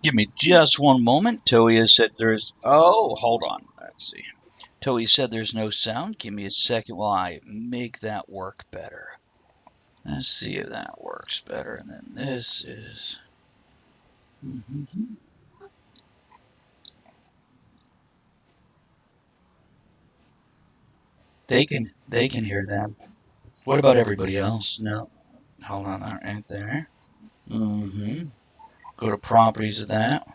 Give me just one moment. Toei has said there's. Oh, hold on. Let's see. Toei said there's no sound. Give me a second while I make that work better. Let's see if that works better. And then this is. They can hear them. What about everybody else? No. Hold on, right there. Go to properties of that.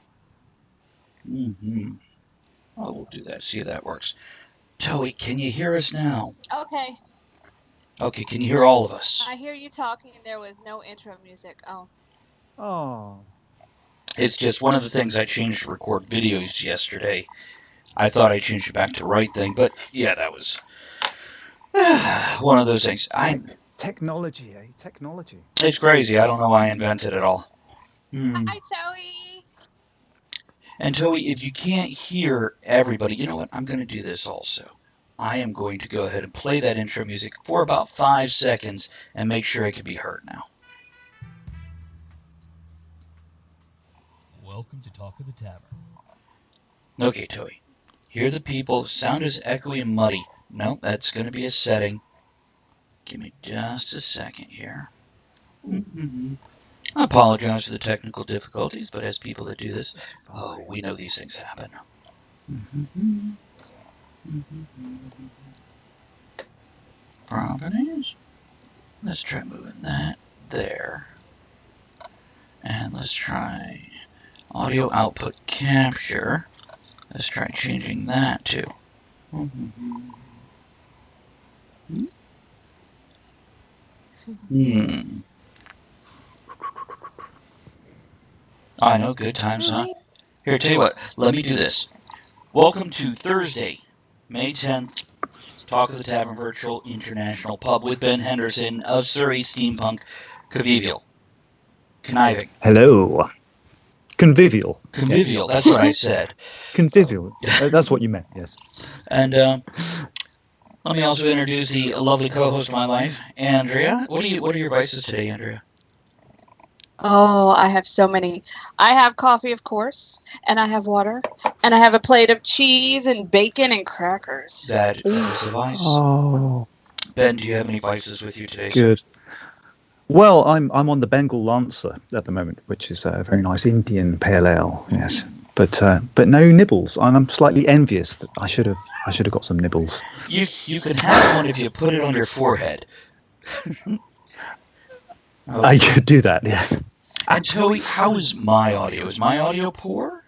Oh, we'll do that. See if that works. Toei, can you hear us now? Okay. Okay, can you hear all of us? I hear you talking and there was no intro music. Oh. Oh. It's just one of the things I changed to record videos yesterday. I thought I changed it back to the right thing, but yeah, that was one of those things. Technology, eh? Technology. It's crazy. I don't know why I invented it all. Hi, Toei. And Toei, if you can't hear everybody, you know what? I'm going to do this also. I am going to go ahead and play that intro music for about 5 seconds and make sure it can be heard now. Welcome to Talk of the Tavern. Okay, Toei. Hear the people. Sound is echoey and muddy. No, that's going to be a setting. Give me just a second here. I apologize for the technical difficulties, but as people that do this, we know these things happen. Properties. Let's try moving that there. And let's try audio output capture. Let's try changing that too. I know, good times, huh? Here, tell you what, let me do this. Welcome to Thursday, May 10th, Talk of the Tavern Virtual International Pub with Ben Henderson of Surrey, Steampunk, Convivial. Conniving. Hello. Convivial. Convivial, that's what I said. Convivial. That's what you meant, yes. And let me also introduce the lovely co-host of my life, Andrea. What are your vices today, Andrea? Oh, I have so many. I have coffee, of course, and I have water, and I have a plate of cheese and bacon and crackers. That is a vice. Oh. Ben, do you have any vices with you today? Good. Well, I'm on the Bengal Lancer at the moment, which is a very nice Indian pale ale. Yes, but no nibbles. I'm slightly envious that I should have got some nibbles. You can have one if you put it on your forehead. I could do that. Yes. And Toei, how is my audio? Is my audio poor?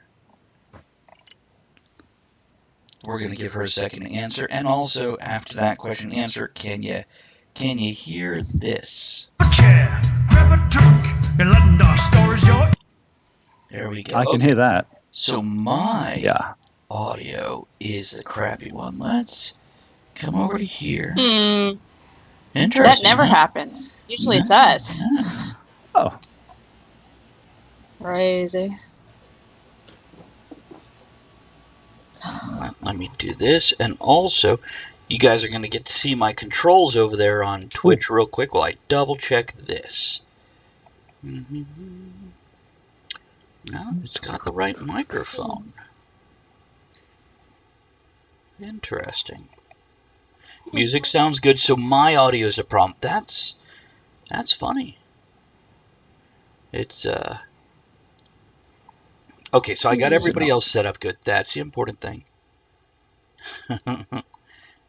We're going to give her a second to answer, and also after that question and answer, can you hear this? Chair, grab a drink, and letting our stories yours. There we go. I can hear that. So my audio is the crappy one. Let's come over to here. Interesting. That never happens. Usually it's us. Oh. Crazy. Let me do this, and also, you guys are going to get to see my controls over there on Twitch real quick while I double check this. No, it's got the right microphone. Interesting. Music sounds good, so my audio is a problem. That's funny. It's okay, so I got everybody else set up good. That's the important thing.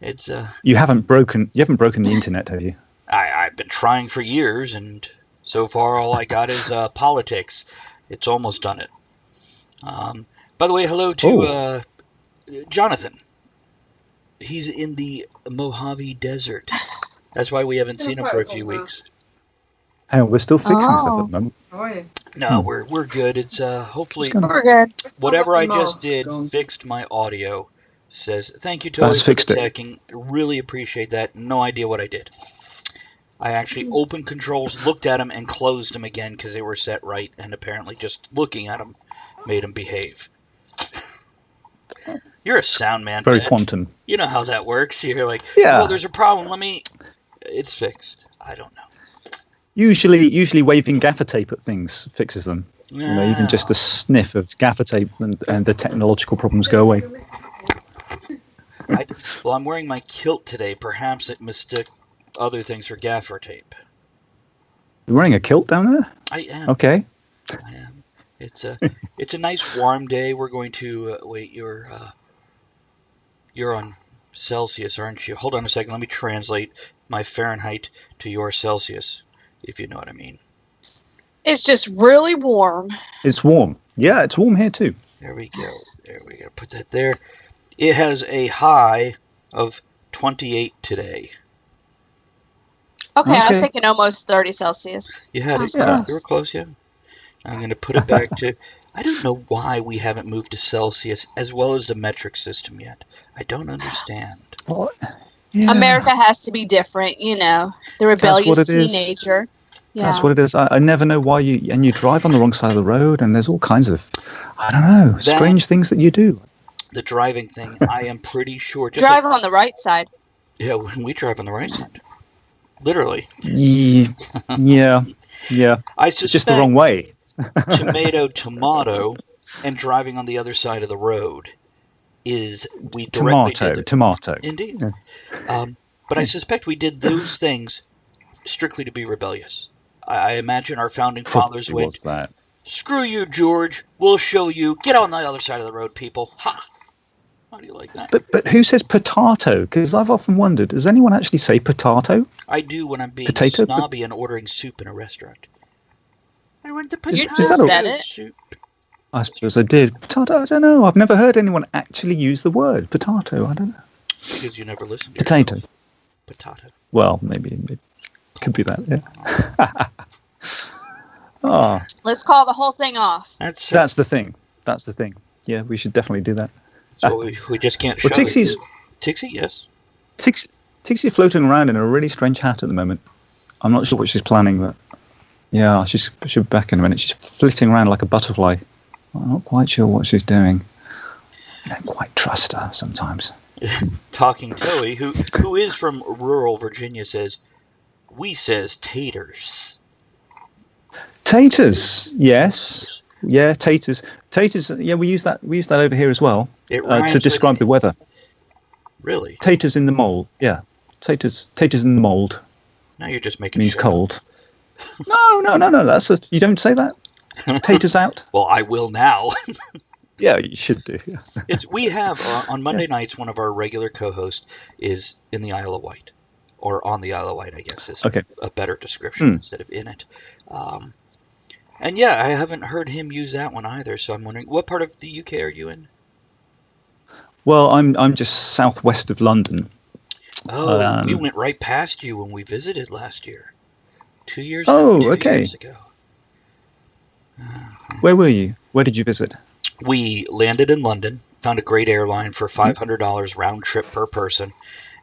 It's You haven't broken the internet, have you? I've been trying for years, and so far all I got is politics. It's almost done it. By the way, hello to Jonathan. He's in the Mojave Desert. That's why we haven't seen him for a few weeks. Hey, we're still fixing stuff at the moment. How are you? No, we're good. It's hopefully We're good. whatever I just did fixed my audio. Says thank you, Toei, That's fixed for it. checking. Really appreciate that. No idea what I did. I actually opened controls, looked at them, and closed them again because they were set right, and apparently just looking at them made them behave. You're a sound man. Very Ben. quantum. You know how that works. You're like, Yeah. well, there's a problem. It's fixed. I don't know. Usually waving gaffer tape at things fixes them. You know, even just a sniff of gaffer tape and the technological problems go away. Well, I'm wearing my kilt today. Perhaps it mistook other things for gaffer tape. You're wearing a kilt down there? I am. Okay. I am. It's a nice warm day. We're going to wait. You're on Celsius, aren't you? Hold on a second. Let me translate my Fahrenheit to your Celsius, if you know what I mean. It's just really warm. It's warm. Yeah, it's warm here too. There we go. There we go. Put that there. It has a high of 28 today. Okay, I was thinking almost 30 Celsius. You had it. Close. You were close, yeah. I'm going to put it back to... I don't know why we haven't moved to Celsius as well as the metric system yet. I don't understand. What? Yeah. America has to be different, you know. The rebellious teenager. Yeah. That's what it is. I never know why you drive on the wrong side of the road, and there's all kinds of, I don't know, strange things that you do. The driving thing, I am pretty sure. Drive on the right side. Yeah, when we drive on the right side. Literally. Yeah. I suspect it's just the wrong way. tomato, and driving on the other side of the road is we directly tomato. Indeed. Yeah. But I suspect we did those things strictly to be rebellious. I imagine our founding fathers went, "Screw you, George. We'll show you. Get on the other side of the road, people." Ha! How do you like that? But who says potato? Because I've often wondered, does anyone actually say potato? I do when I'm being snobby and ordering soup in a restaurant. I want the potato soup. I suppose I did. Potato, I don't know. I've never heard anyone actually use the word potato. I don't know. Because you never listened to potato. Potato. Well, maybe it could be that, yeah. Oh. Let's call the whole thing off. That's the thing. That's the thing. Yeah, we should definitely do that. So we just can't show Tixie, yes. Tixie's floating around in a really strange hat at the moment. I'm not sure what she's planning, but yeah, she'll be back in a minute. She's flitting around like a butterfly. I'm not quite sure what she's doing. I don't quite trust her sometimes. Talking Toey, who is from rural Virginia, says, "We says taters." Taters, yes. Yeah, taters. Taters, yeah, we use that over here as well to describe the weather. Really? Taters in the mold, yeah. Taters in the mold. Now you're just making means cold. No, you don't say that. Taters out. Well, I will now. Yeah, you should do. Yeah. We have on Monday nights, one of our regular co-hosts is in the Isle of Wight, or on the Isle of Wight, I guess is a better description instead of in it. And yeah, I haven't heard him use that one either. So I'm wondering, what part of the UK are you in? Well, I'm just southwest of London. Oh, we went right past you when we visited last year. 2 years. Oh, okay. Years ago. Where were you? Where did you visit? We landed in London, found a great airline for $500 round trip per person,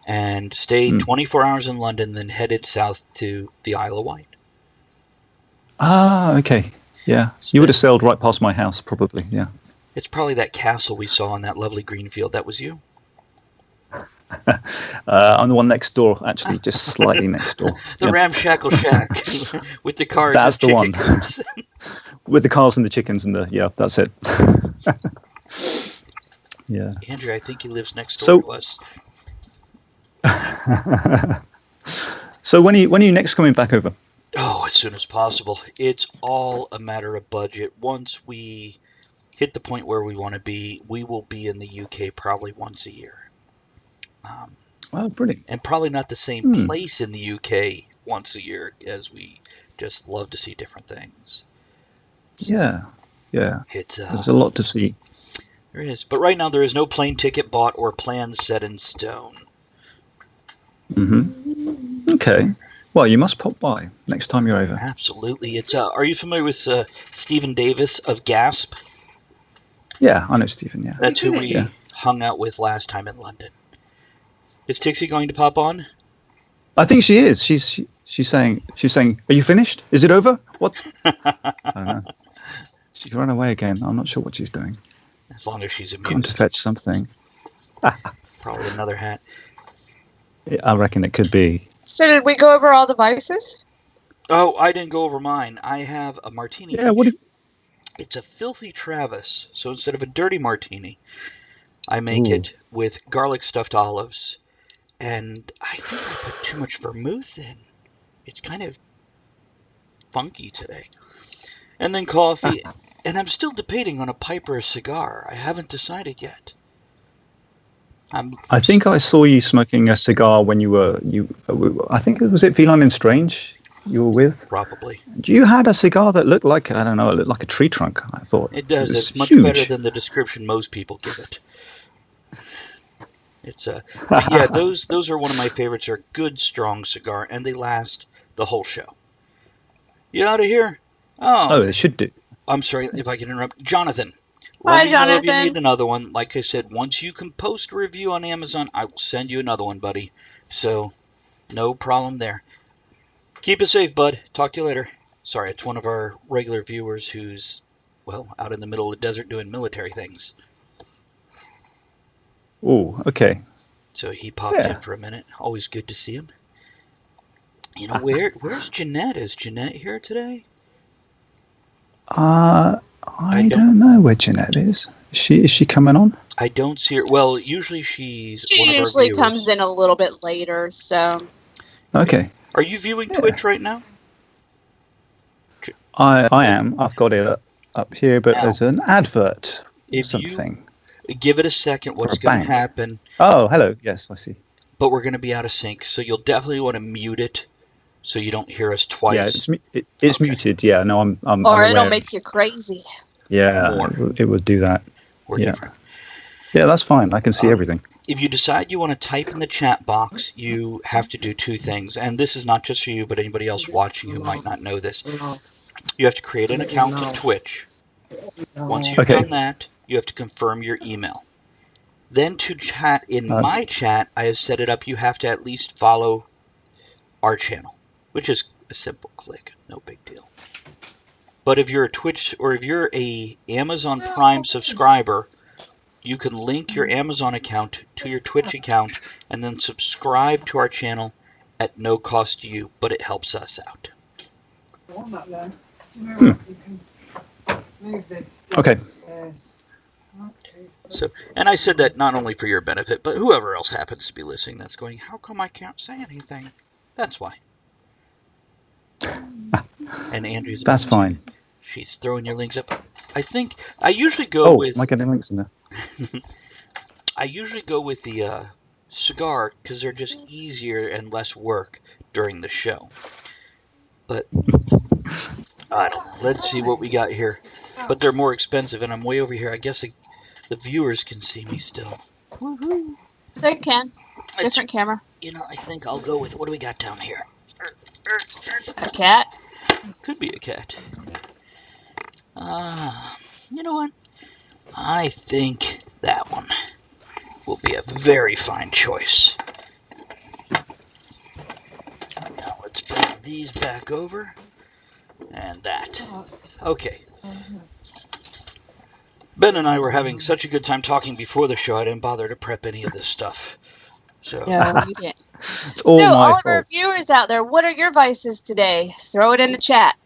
and stayed 24 hours in London, then headed south to the Isle of Wight. Ah, okay. Yeah. You would have sailed right past my house, probably, yeah. It's probably that castle we saw in that lovely green field. That was you? I'm the one next door, actually, just slightly next door. The ramshackle shack with the cars. That's the one. With the cars and the chickens and that's it. Yeah. Andrew, I think he lives next door to us. So when are you next coming back over? Oh, as soon as possible. It's all a matter of budget. Once we hit the point where we want to be, we will be in the UK probably once a year. Oh, brilliant. And probably not the same place in the UK once a year, as we just love to see different things. Yeah. There's a lot to see. There is. But right now there is no plane ticket bought or plans set in stone. Mm-hmm. Okay. Well, you must pop by next time you're over. Absolutely. It's. Are you familiar with Stephen Davis of Gasp? Yeah, I know Stephen, yeah. That's who we hung out with last time in London. Is Tixie going to pop on? I think she is. She's saying, "Are you finished? Is it over?" What? I don't know. She's run away again. I'm not sure what she's doing. As long as she's amused. Going to fetch something. Probably another hat. I reckon it could be. So did we go over all devices? Oh, I didn't go over mine. I have a martini. Yeah, what It's a filthy Travis. So instead of a dirty martini, I make it with garlic stuffed olives. And I think I put too much vermouth in. It's kind of funky today. And then coffee. And I'm still debating on a pipe or a cigar. I haven't decided yet. I think I saw you smoking a cigar when I think it was Feline and Strange you were with? Probably. You had a cigar that looked like, I don't know, it looked like a tree trunk, I thought. It does. It's much huge. better than the description most people give it. It's yeah, those are one of my favorites. They're a good, strong cigar, and they last the whole show. You out of here? Oh, they should do. I'm sorry if I can interrupt. Jonathan. Hi, Let me know if you Jonathan. need another one. Like I said, once you can post a review on Amazon, I will send you another one, buddy. So, no problem there. Keep it safe, bud. Talk to you later. Sorry, it's one of our regular viewers who's, well, out in the middle of the desert doing military things. Oh, okay. So he popped in for a minute. Always good to see him. You know, where's Jeanette? Is Jeanette here today? I don't know where Jeanette is. Is she coming on? I don't see her. Well, usually she usually comes in a little bit later, so. Okay. Are you viewing Twitch right now? I am. I've got it up here, but there's an advert. Something. Give it a second. What's going to happen? Oh, hello. Yes, I see. But we're going to be out of sync, so you'll definitely want to mute it so you don't hear us twice. Yeah, it's muted. Yeah, no, I'm or it'll make you crazy. Yeah, it would do that. Different. Yeah, that's fine. I can see everything. If you decide you want to type in the chat box, you have to do two things. And this is not just for you, but anybody else watching who might not know this. You have to create an account on Twitch. Once you've done that, you have to confirm your email. Then to chat in my chat, I have set it up. You have to at least follow our channel, which is a simple click. No big deal. But if you're a Twitch or if you're a Amazon Prime subscriber, you can link your Amazon account to your Twitch account and then subscribe to our channel at no cost to you, but it helps us out. Okay. So, and I said that not only for your benefit, but whoever else happens to be listening that's going, how come I can't say anything? That's why. And Andrew's... That's fine. She's throwing your links up. I think I usually go with... am I getting links in there? I usually go with the cigar because they're just easier and less work during the show. But I don't know. Let's see what we got here. But they're more expensive, and I'm way over here. I guess the viewers can see me still. Woohoo! They can. Different camera. You know, I think I'll go with... What do we got down here? A cat? Could be a cat. You know what? I think that one will be a very fine choice. Now let's bring these back over. And that. Okay. Ben and I were having such a good time talking before the show, I didn't bother to prep any of this stuff. So. No, you didn't. It's all my all fault. of our viewers out there, what are your vices today? Throw it in the chat.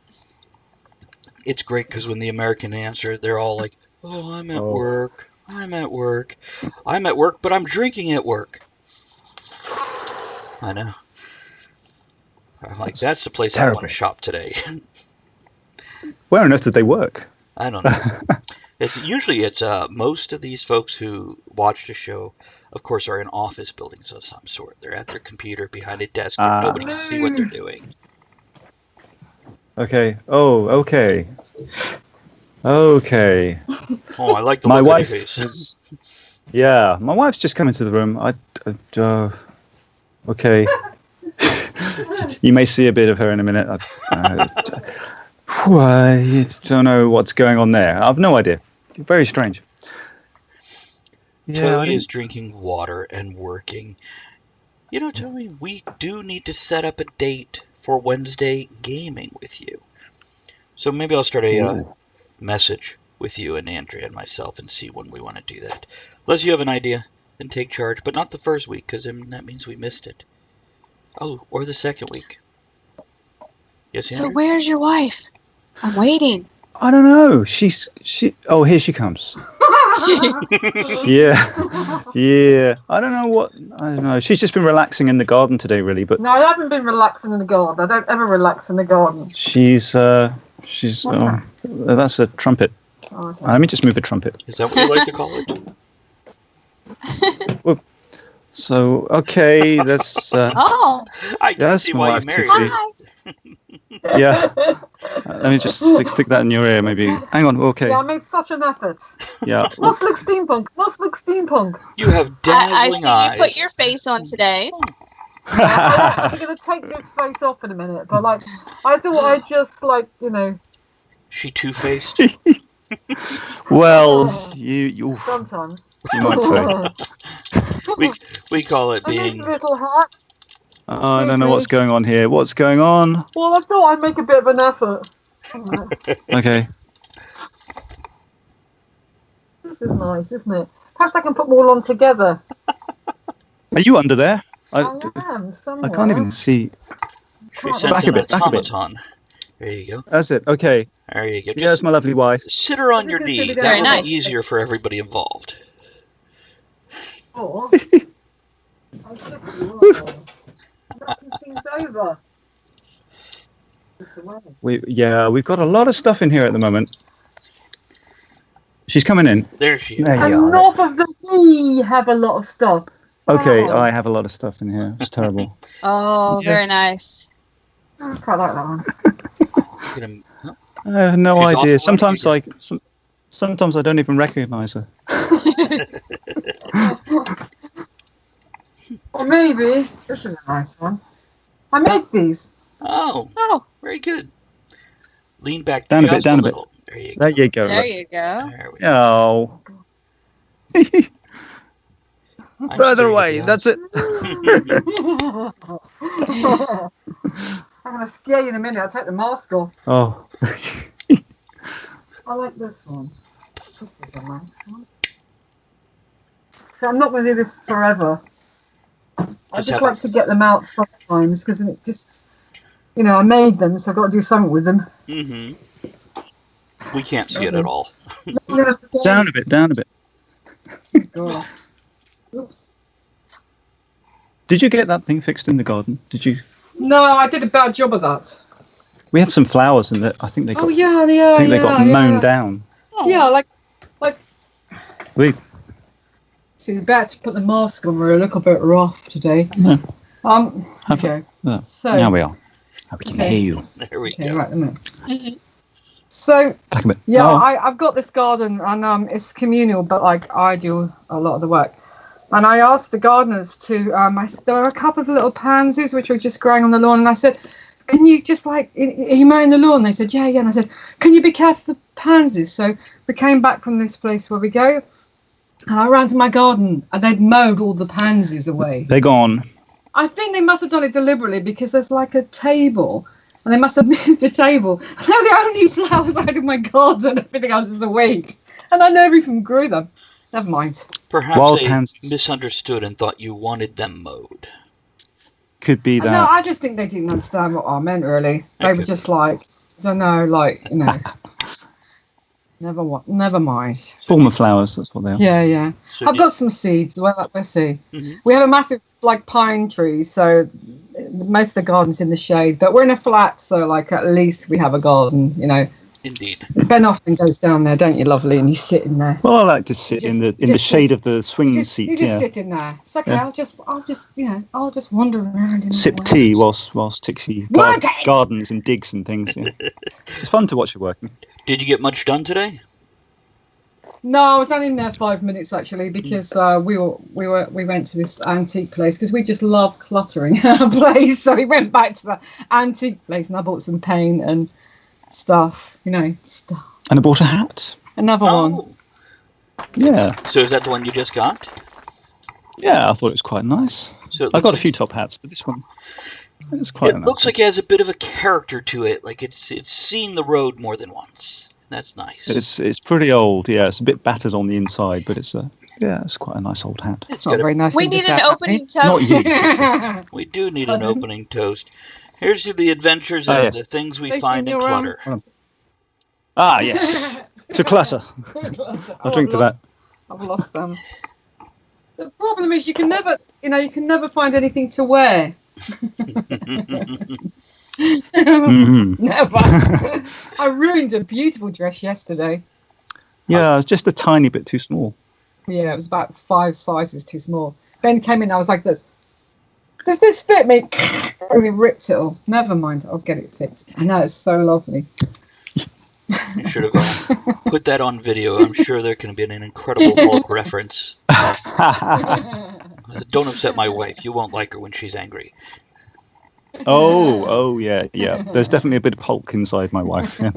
It's great because when the American answer, they're all like, oh, I'm at work. I'm at work. I'm at work, but I'm drinking at work. I know. I'm like, that's the place I want to shop today. Where on earth did they work? I don't know. Usually it's most of these folks who watch the show, of course, are in office buildings of some sort. They're at their computer behind a desk and nobody can see what they're doing. Okay. Oh, okay. Okay. Oh, I like the my look wife of your face. Yeah, my wife's just come into the room. Okay. You may see a bit of her in a minute. I don't know what's going on there. I've no idea. Very strange. Toby is drinking water and working. You know, Toby, we do need to set up a date for Wednesday gaming with you. So maybe I'll start a message with you and Andrea and myself and see when we want to do that. Unless you have an idea, then take charge. But not the first week, because that means we missed it. Oh, or the second week. Yes, Andrea? So where's your wife? I'm waiting. I don't know. Oh, here she comes. Yeah. I don't know. She's just been relaxing in the garden today, really. But No, I haven't been relaxing in the garden. I don't ever relax in the garden. she's. That's a trumpet. Oh, okay. Let me just move a trumpet. Is that what you like to call it? So okay, that's. Oh, I can That's see my why you wife, married Tixie. her. hi. Yeah. Let me just stick that in your ear, maybe. Hang on. Okay. Yeah, I made such an effort. Yeah. Must look steampunk. You have I dazzling see eyes. you put your face on today. I'm going to take this face off in a minute, but like, I thought I'd just She two-faced. Well, you sometimes. might say. We call it I made being. a little hat. I don't know what's going on here. What's going on? Well, I thought I'd make a bit of an effort. Okay. This is nice, isn't it? Perhaps I can put them all on together. Are you under there? I am somewhere. I can't even see. She Back sent a an bit, back a bit. automaton. There you go. That's it. Okay. There you go. Yeah, that's Just my lovely wife. sit her on I your think it's knee. gonna be That very will nice. be easier for everybody involved. Oh. I'm knocking things over. It's away. We've got a lot of stuff in here at the moment. She's coming in. There she is. There you are. Enough of the we have a lot of stuff. Okay, Wow. I have a lot of stuff in here. It's terrible. Oh, Yeah. very nice. I quite like that one. Get him- I have no She's idea. awful, Sometimes I don't even recognize her. Or maybe this is a nice one. I made these. Oh, Oh, very good. Lean back Down a bit, just down a bit. little. There you go. There you go. there Right. you go. There we go. Oh, I further figured away. out. That's it. I'm going to scare you in a minute. I'll take the mask off. Oh. I like this one. This is a nice one. So I'm not going to do this forever. I Just just have- like to get them out sometimes because it just, I made them, so I've got to do something with them. Mm-hmm. We can't see it at all. Down a bit. Down a bit. God. Oops. Did you get that thing fixed in the garden? Did you? No, I did a bad job of that. We had some flowers in there. I think they got. Oh yeah, I think they got mown down. Yeah, like. We. So you're about to put the mask on. We're a little bit rough today. Yeah. Have Okay. Yeah. So. Now we are. Now we can Okay. hear you. There we Okay, go. right a minute. So Back a bit. yeah, Oh. I've got this garden and it's communal, but like I do a lot of the work. And I asked the gardeners to. I said there were a couple of little pansies which were just growing on the lawn, and I said, "Can you just are you mowing the lawn?" They said, "Yeah." And I said, "Can you be careful of the pansies?" So we came back from this place where we go, and I ran to my garden, and they'd mowed all the pansies away. They're gone. I think they must have done it deliberately because there's like a table, and they must have moved the table. They're the only flowers I had in my garden. Everything else is away, and I never even grew them. Never mind. Perhaps Wild they pansies. misunderstood and thought you wanted them mowed. Could be that. No, I just think they didn't understand what I meant. Really, they were Okay. just like, I don't know, never mind. Former flowers. That's what they are. Yeah. So I've got some seeds. Well, we'll see. Mhm. We have a massive pine tree, so most of the garden's in the shade. But we're in a flat, so at least we have a garden. Indeed. Ben often goes down there, don't you, lovely? And you sit in there. Well, I like to sit in the just- shade of the swing You seat. just Yeah. sit in there. It's okay. Yeah. I'll just wander around. In Sip the way. tea whilst Tixie Working! gardens and digs and things. Yeah. It's fun to watch her working. Did you get much done today? No, I was only in there 5 minutes actually because we went to this antique place because we just love cluttering our place. So we went back to the antique place and I bought some paint and stuff. Stuff. And I bought a hat. Another one. Yeah. So is that the one you just got? Yeah, I thought it was quite nice. So I got a few top hats, but this one is quite it nice. looks like it has a bit of a character to it. Like it's seen the road more than once. That's nice. It's pretty old. Yeah, it's a bit battered on the inside, but it's quite a nice old hat. It's not very nice. We thing to need say an about opening me. Not toast. you. We do need an opening toast. Here's to the adventures Oh, and yes. the things we Facing find in your own- clutter. Ah, yes. To clutter. I'll drink to that. I've lost them. The problem is you can never find anything to wear. Never. I ruined a beautiful dress yesterday. Yeah, it's just a tiny bit too small. Yeah, it was about 5 sizes too small. Ben came in, I was like this. Does this fit me? And he ripped it all. Never mind, I'll get it fixed. I know, it's so lovely. You should have put that on video. I'm sure there can be an incredible Hulk reference. Don't upset my wife. You won't like her when she's angry. Oh, yeah. There's definitely a bit of Hulk inside my wife. Yeah.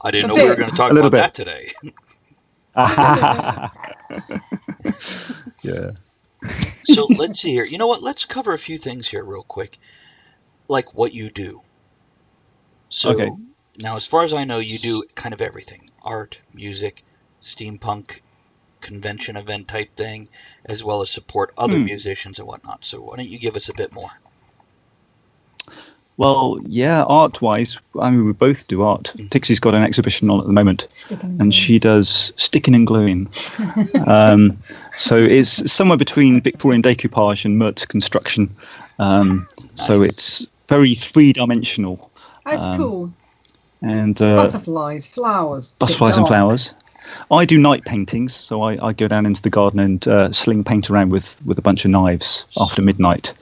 I didn't know we were going to talk about that today. Yeah. So let's see here. You know what? Let's cover a few things here real quick. Like what you do. So okay. Now, as far as I know, you do kind of everything. Art, music, steampunk, convention event type thing, as well as support other musicians and whatnot. So why don't you give us a bit more? Well, yeah, art-wise, I mean, we both do art. Tixie's got an exhibition on at the moment, and she does sticking and gluing. So it's somewhere between Victorian decoupage and Mert construction. So it's very three-dimensional. That's cool. And butterflies, flowers. Butterflies and flowers. I do night paintings, so I go down into the garden and sling paint around with a bunch of knives after midnight.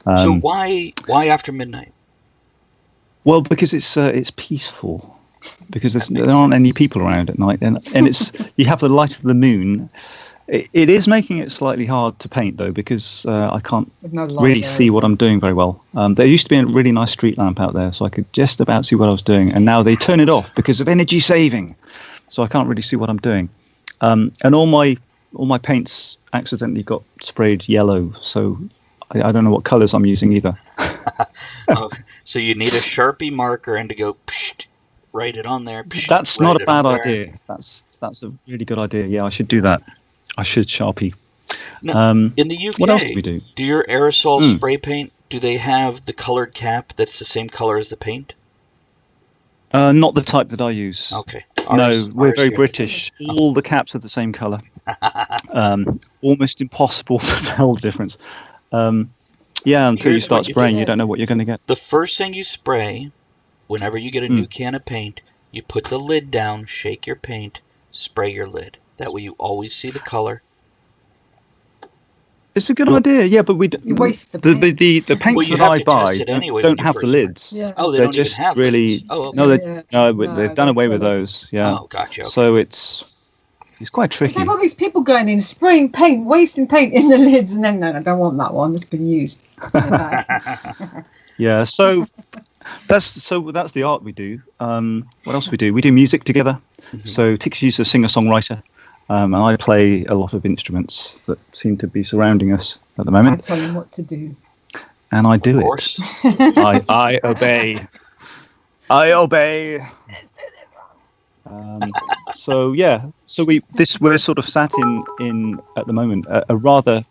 So why after midnight? Well, because it's peaceful. Because there aren't any people around at night, and it's you have the light of the moon. It is making it slightly hard to paint though, because I can't really see what I'm doing very well. There used to be a really nice street lamp out there, so I could just about see what I was doing, and now they turn it off because of energy saving, so I can't really see what I'm doing. And all my paints accidentally got sprayed yellow, so I don't know what colours I'm using either. So you need a Sharpie marker and to go psh, write it on there. Psh, that's not a bad idea. That's a really good idea. Yeah, I should do that. I should Sharpie. Now, in the UK, what else do we do? Do your aerosol spray paint, do they have the colored cap that's the same color as the paint? Not the type that I use. Okay. No, we're very British. All the caps are the same colour. Almost impossible to tell the difference. Yeah, until you start spraying, you don't know what you're going to get. The first thing you spray, whenever you get a new can of paint, you put the lid down, shake your paint, spray your lid. That way you always see the color. It's a good idea, yeah, but you waste the paints that I buy don't have the lids. Yeah. Oh, they're just even have really. Oh, okay. No, they've done away with those. Yeah. Oh, gotcha. Okay. So it's quite tricky. There's all these people going in, spraying paint, wasting paint in the lids, and then no, I don't want that one. It's been used. Yeah. So that's the art we do. What else we do? We do music together. So Tixie's a singer-songwriter. And I play a lot of instruments that seem to be surrounding us at the moment. I tell him what to do. And I do it. I obey. I obey. So yeah. So we're sort of sat in at the moment a rather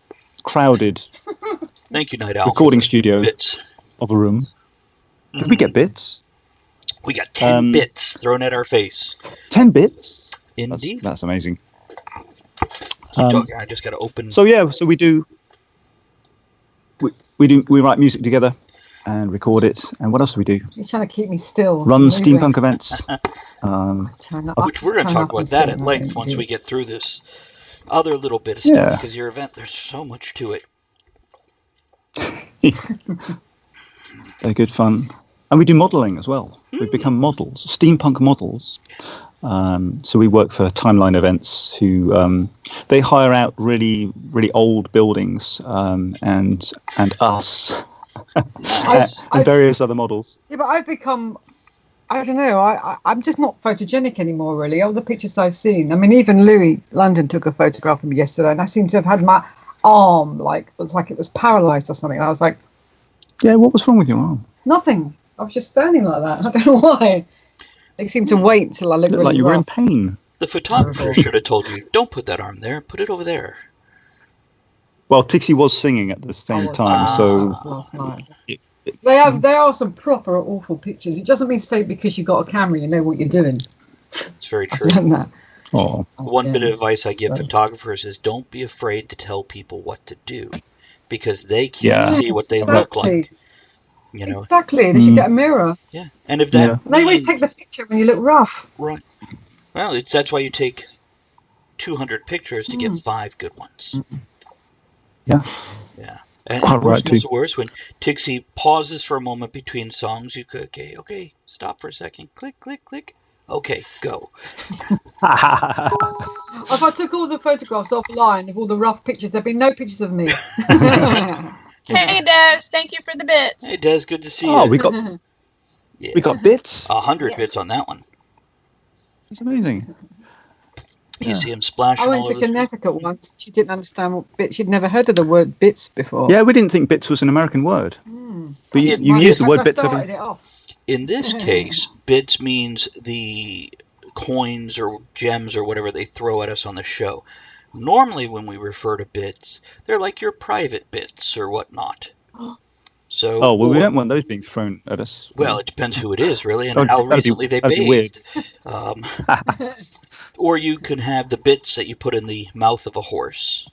crowded Thank you, Night Owl, recording studio bits. of a room. Did we get bits? We got 10 bits thrown at our face. 10 bits? Indeed. That's amazing. I just got to open. So yeah, so we write music together and record it. And what else do we do? He's trying to keep me still. Run steampunk events. Which we're going to talk about that at length once we get through this other little bit of stuff, because your event, there's so much to it. They're good fun. And we do modelling as well. We've become models, steampunk models. So we work for Timeline Events, who they hire out really, really old buildings and us and various other models. Yeah, but I've become, I don't know, I'm just not photogenic anymore, really. All the pictures I've seen. I mean, even Louis London took a photograph of me yesterday, and I seem to have had my arm, it was paralysed or something. And I was like, yeah, what was wrong with your arm? Nothing. I was just standing like that. I don't know why. They seem to wait until I look really like you were in rough. pain. The photographer should have told you, don't put that arm there, put it over there. Well, Tixie was singing at the same time, so last night. They are some proper awful pictures. It doesn't mean to say because you got a camera you know what you're doing. It's very I've true. learned that. Oh, One bit of Yeah. advice I give So- photographers is don't be afraid to tell people what to do, because they can't Yeah. see what they Exactly. look like. You know, Exactly. They should get a mirror. yeah. And if that Yeah. And they always means- take the picture when you look rough. right, well, that's why you take 200 pictures to get 5 good ones. yeah. Yeah. And Quite right, what's too. worse, when Tixie pauses for a moment between songs, you could, okay, stop for a second, click, click, click. Okay, go. If I took all the photographs offline of all the rough pictures, there'd be no pictures of me. Hey, Des, thank you for the bits. Hey, Des, good to see Oh, you. we got Yeah. we got bits. 100 bits on that one. It's amazing. You Yeah. see him splashing I went all to over the screen. Connecticut once. She didn't understand what bits. She'd never heard of the word bits before. Yeah, we didn't think bits was an American word, but you, Yeah, you Well, used the in word fact, bits I started every. it off. In this case, bits means the coins or gems or whatever they throw at us on the show. Normally, when we refer to bits, they're like your private bits or whatnot. So, Oh well, we or- don't want those being thrown at us. well, it depends who it is, really, and Oh, how that'd be- recently they that'd be weird. bathed. Or you can have the bits that you put in the mouth of a horse.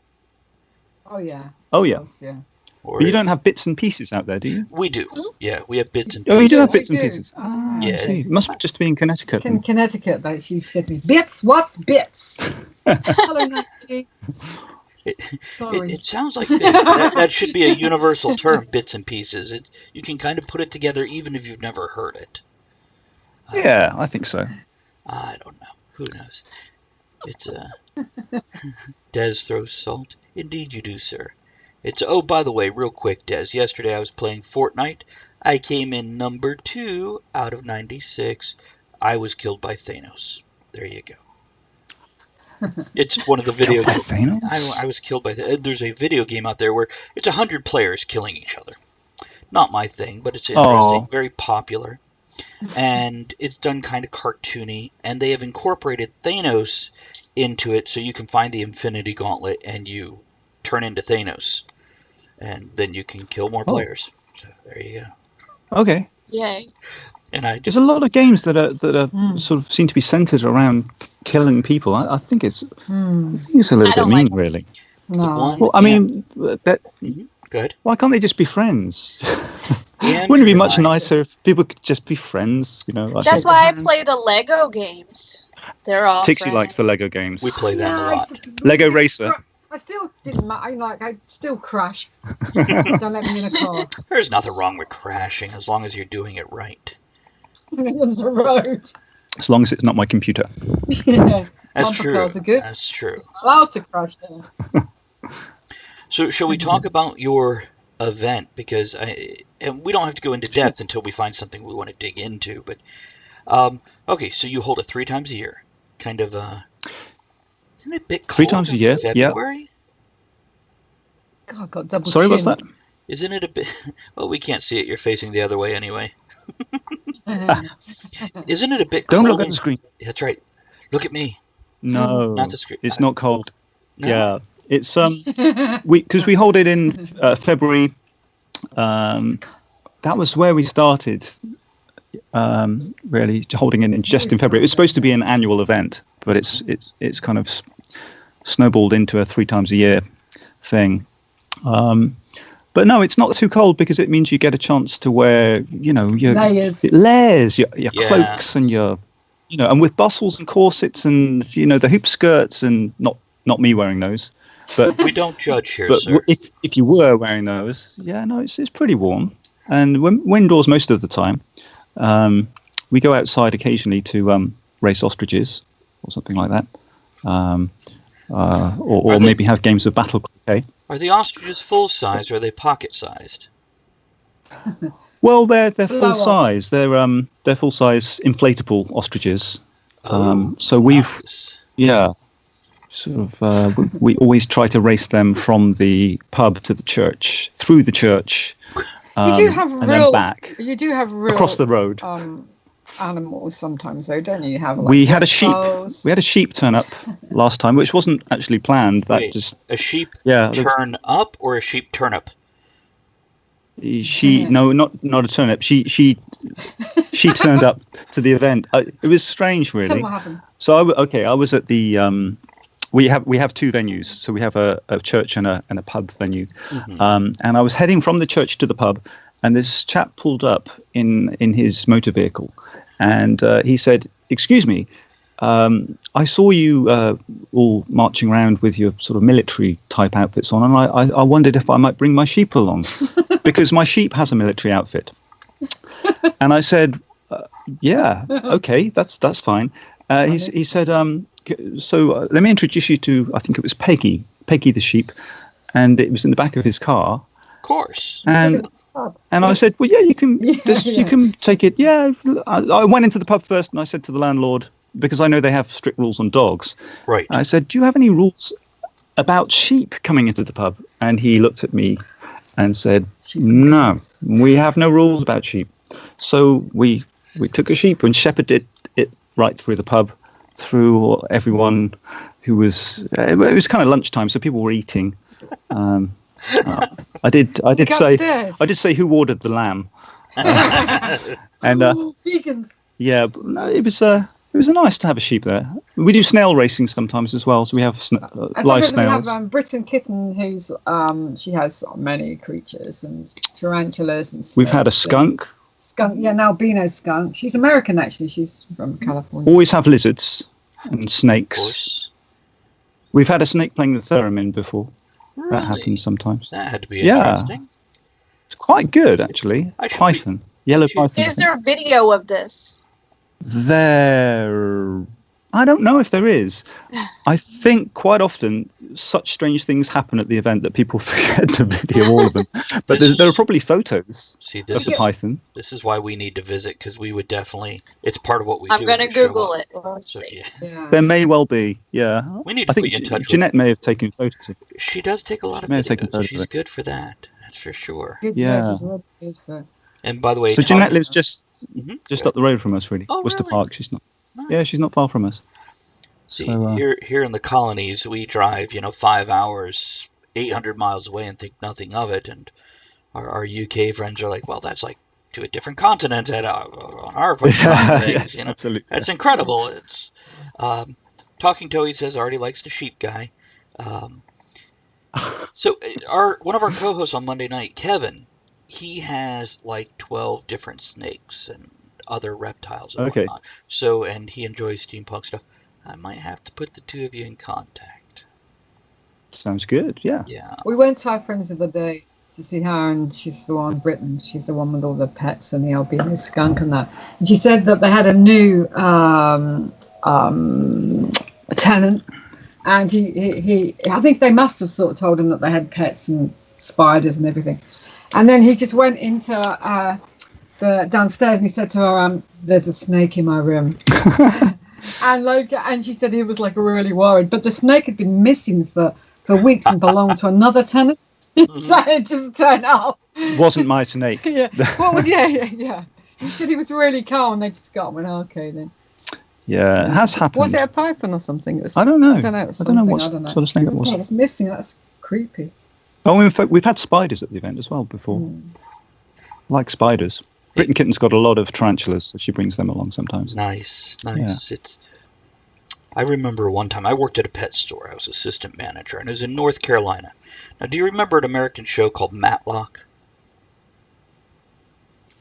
Oh yeah. Oh yeah, Yeah. Or but you don't have bits and pieces out there, do you? We do. Yeah, we have bits and Oh, you do have We bits and do. pieces. Ah, I Yeah. see. It must just be in Connecticut. In Connecticut, though, she said to me, "Bits? What's bits?" Hello, Nancy. Sorry. It sounds like that should be a universal term, bits and pieces. You can kind of put it together even if you've never heard it. Yeah, I think so. I don't know. Who knows? It's Des throws salt. Indeed you do, sir. It's oh, by the way, real quick, Des. Yesterday I was playing Fortnite. I came in number 2 out of 96. I was killed by Thanos. There you go. It's one of the video Killed by games. Thanos? I was killed by there's a video game out there where it's 100 players killing each other. Not my thing, but it's interesting, Oh. very popular. And it's done kind of cartoony, and they have incorporated Thanos into it so you can find the Infinity Gauntlet and you turn into Thanos. And then you can kill more players. So there you go. Okay. Yay. And I There's just a lot of games that are sort of seem to be centered around killing people. I think it's I think it's a little I bit don't mean, like really. No. one- Well, I mean, that Go ahead. why can't they just be friends? And Wouldn't it be much nicer if people could just be friends? You know, like That's Shake why I hands. play the Lego games. They're all Tixie friends. likes the Lego games. We play them a Yeah, I lot. used to- Lego Racer. I still didn't matter. I still crash. Don't let me in a car. There's nothing wrong with crashing as long as you're doing it right. On the road. As long as it's not my computer. Yeah. That's Bumper true. cars are good. That's true. Allowed to crash there. So, shall we talk about your event? Because and we don't have to go into depth until we find something we want to dig into. But okay, so you hold it 3 times a year. Kind of isn't it a bit cold 3 times a in year, yeah. February? God, I got double Sorry, chin. what's that? Isn't it a bit? Well, we can't see it. You're facing the other way anyway. Isn't it a bit Don't cold? look at the screen. That's right. Look at me. No, Not the screen. it's not cold. No. Yeah, it's because we hold it in February. That was where we started. Really holding it in just in February. It was supposed to be an annual event, but it's kind of snowballed into a 3 times a year thing. But no, it's not too cold because it means you get a chance to wear, your Layers. your Yeah. cloaks and your, and with bustles and corsets and the hoop skirts and not me wearing those, but We don't judge here, but sir. if you were wearing those, it's pretty warm, and we're indoors most of the time. We go outside occasionally to race ostriches or something like that, or maybe have games of battle croquet. Are the ostriches full size or are they pocket sized? Well, they're full Blow up. size. They're full size inflatable ostriches. Oh, So we've nice. sort of we always try to race them from the pub to the church, through the church, You do have and real. then back You do have real. across the road. Animals sometimes, though, don't you? You have. Like, We had a sheep. reptiles. We had a sheep turn up last time, which wasn't actually planned. That Wait. just A sheep yeah. turn up or a sheep turnip? She no, not a turnip. She turned up to the event. It was strange, Tell me really. what happened. So I was at the we have two venues. So we have a church and a pub venue. And I was heading from the church to the pub, and this chap pulled up in his motor vehicle, and he said, "Excuse me, I saw you all marching around with your sort of military type outfits on, and I wondered if I might bring my sheep along because my sheep has a military outfit." And I said, "Yeah, okay, that's fine." He said, "So let me introduce you to, I think it was Peggy the sheep," and it was in the back of his car. Of course. And I said, "Well, yeah, you can you can take it." Yeah, I went into the pub first, and I said to the landlord, because I know they have strict rules on dogs. Right. I said, "Do you have any rules about sheep coming into the pub?" And he looked at me and said, "No, we have no rules about sheep." So we took a sheep and shepherded it right through the pub, through everyone who was. It was kind of lunchtime, so people were eating. I did say who ordered the lamb, and Vegans. yeah, but no, it was nice to have a sheep there. We do snail racing sometimes as well, so we have live snails. We have Britain Kitten, who's she has many creatures and tarantulas and snakes. We've had a skunk. An albino skunk. She's American actually. She's from California. Always have lizards and snakes. Of course. We've had a snake playing the theremin before. Really? That happens sometimes. That had to be Yeah. interesting. It's quite good actually. I should Python, yellow python. Is there a video of this? I don't know if there is. I think quite often such strange things happen at the event that people forget to video all of them. But there are probably photos of the python. This is why we need to visit, because we would definitely. It's part of what we do. I'm going to Google it. Let's So, see. yeah. There may well be, yeah. We need to I think put you in touch with Jeanette may have taken photos of it. She does take a lot of May have taken videos. photos of She's it. good for that. That's for sure. Good, Yeah. she's really good for. And by the way, So Jeanette lives just Mhm. up the road from us, really. Oh, Worcester really? Park. She's not. Nice. Yeah, she's not far from us. See, So, here in the colonies, we drive 5 hours, 800 miles away, and think nothing of it. And our UK friends are like, "Well, that's like to a different continent on our continent." Yes, absolutely. That's incredible. It's Talking Toey says Artie likes the sheep guy. So one of our co-hosts on Monday night, Kevin, he has like 12 different snakes and other reptiles and Okay. whatnot. So, and he enjoys steampunk stuff. I might have to put the two of you in contact. Sounds good. Yeah. Yeah. We went to our friends the other day to see her, and she's the one, Britain. She's the one with all the pets and the albino skunk and that. And she said that they had a new tenant, and he I think they must have sort of told him that they had pets and spiders and everything. And then he just went into the downstairs and he said to her, "There's a snake in my room." And she said he was like really worried, but the snake had been missing for weeks and belonged to another tenant. So it just turned up. It wasn't my snake. Yeah. What was? Yeah. He said he was really calm. They just got went okay then. Yeah, it has happened. Was it a python or something? It was, I don't know. I don't know. It was I don't know something, what I don't know. sort of snake it Oh, was. it's missing. That's creepy. Oh, in fact, we've had spiders at the event as well before. Like spiders. Britain Kitten's got a lot of tarantulas, so she brings them along sometimes. Nice. I remember one time I worked at a pet store. I was assistant manager, and it was in North Carolina. Now, do you remember an American show called Matlock?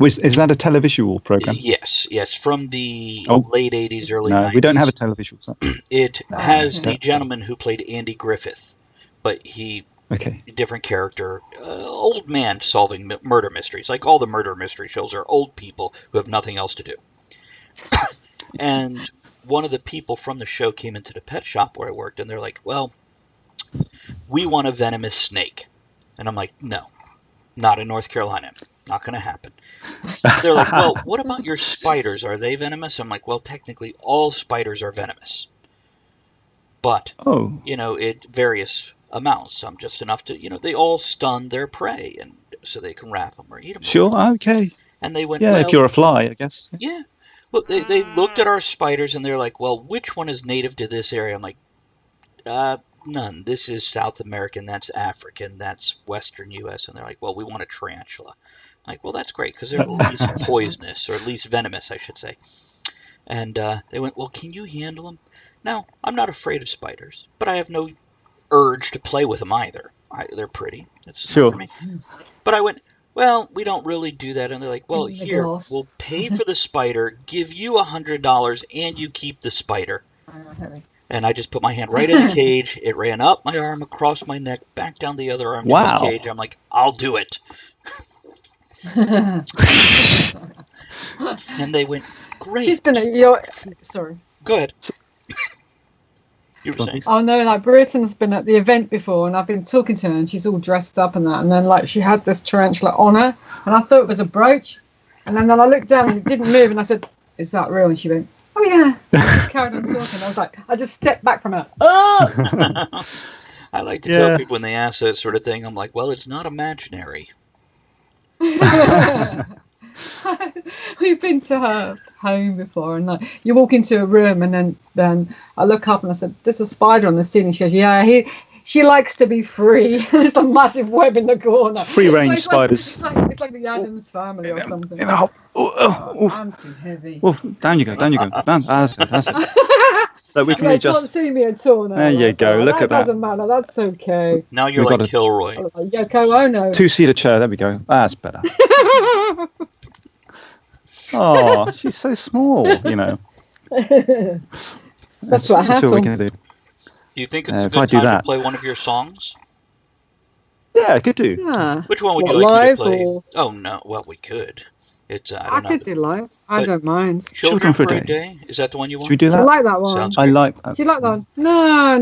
Is that a televisual program? Yes, from the Oh. late 80s, early No, 90s. we don't have a televisual set. It has the okay. gentleman who played Andy Griffith, but he, Okay. different character, old man solving murder mysteries. Like all the murder mystery shows are old people who have nothing else to do. And one of the people from the show came into the pet shop where I worked, and they're like, "Well, we want a venomous snake." And I'm like, "No, not in North Carolina. Not going to happen." They're like, "Well, what about your spiders? Are they venomous?" I'm like, "Well, technically, all spiders are venomous. But, Oh, it various amounts. Some just enough to, they all stun their prey, and so they can wrap them or eat them." sure. Okay. And they went, Yeah, "Well, if you're a fly, I guess. yeah." Well, they looked at our spiders, and they're like, "Well, which one is native to this area?" I'm like, none. This is South American, that's African, that's Western U.S. And they're like, well, we want a tarantula. I'm like, well, that's great because they're at least poisonous, or at least venomous, I should say. And they went, well, can you handle them? Now, I'm not afraid of spiders, but I have no urge to play with them either. They're pretty. That's Sure. for me. But I went, well, we don't really do that. And they're like, well, In the here, glass. we'll pay for the spider, give you $100, and you keep the spider. And I just put my hand right in the cage. It ran up my arm, across my neck, back down the other arm Wow. to the cage. I'm like, I'll do it. And they went, great. She's been at your. Sorry. Go ahead. You were saying. Oh no, like Brittain's been at the event before, and I've been talking to her, and she's all dressed up and that, and then like she had this tarantula on her, and I thought it was a brooch, and then I looked down and it didn't move, and I said, "Is that real?" And she went, "Oh yeah." So I just carried on talking. I was like, I just stepped back from her. Oh. I like to tell people when they ask that sort of thing, I'm like, well, it's not imaginary. We've been to her home before, and like you walk into a room, and then I look up and I said, "There's a spider on the ceiling." She goes, "Yeah, she likes to be free." There's a massive web in the corner. Free range spiders. It's like the Addams family or something. I'm too heavy. Oh, down you go. Down. That's it. So we can You readjust. can't see me at all now. There you go, look at that. Doesn't matter. That's okay. Now you're We've like got a- Kilroy. I look like Yoko Ono. Two-seater chair. There we go. That's better. Oh, she's so small. You know. That's what all we happened. can do. Do you think it's a if I good do time to that- play one of your songs? Yeah, could do. Yeah. Which one would What, you like me live to play? or- Oh, no. Well, we could. It's, I I don't know. could do live. I But- don't mind. Children for a Day? Is that the one you Should want? we do Do you that? like that one? Sounds I like that. Do you like that one? No.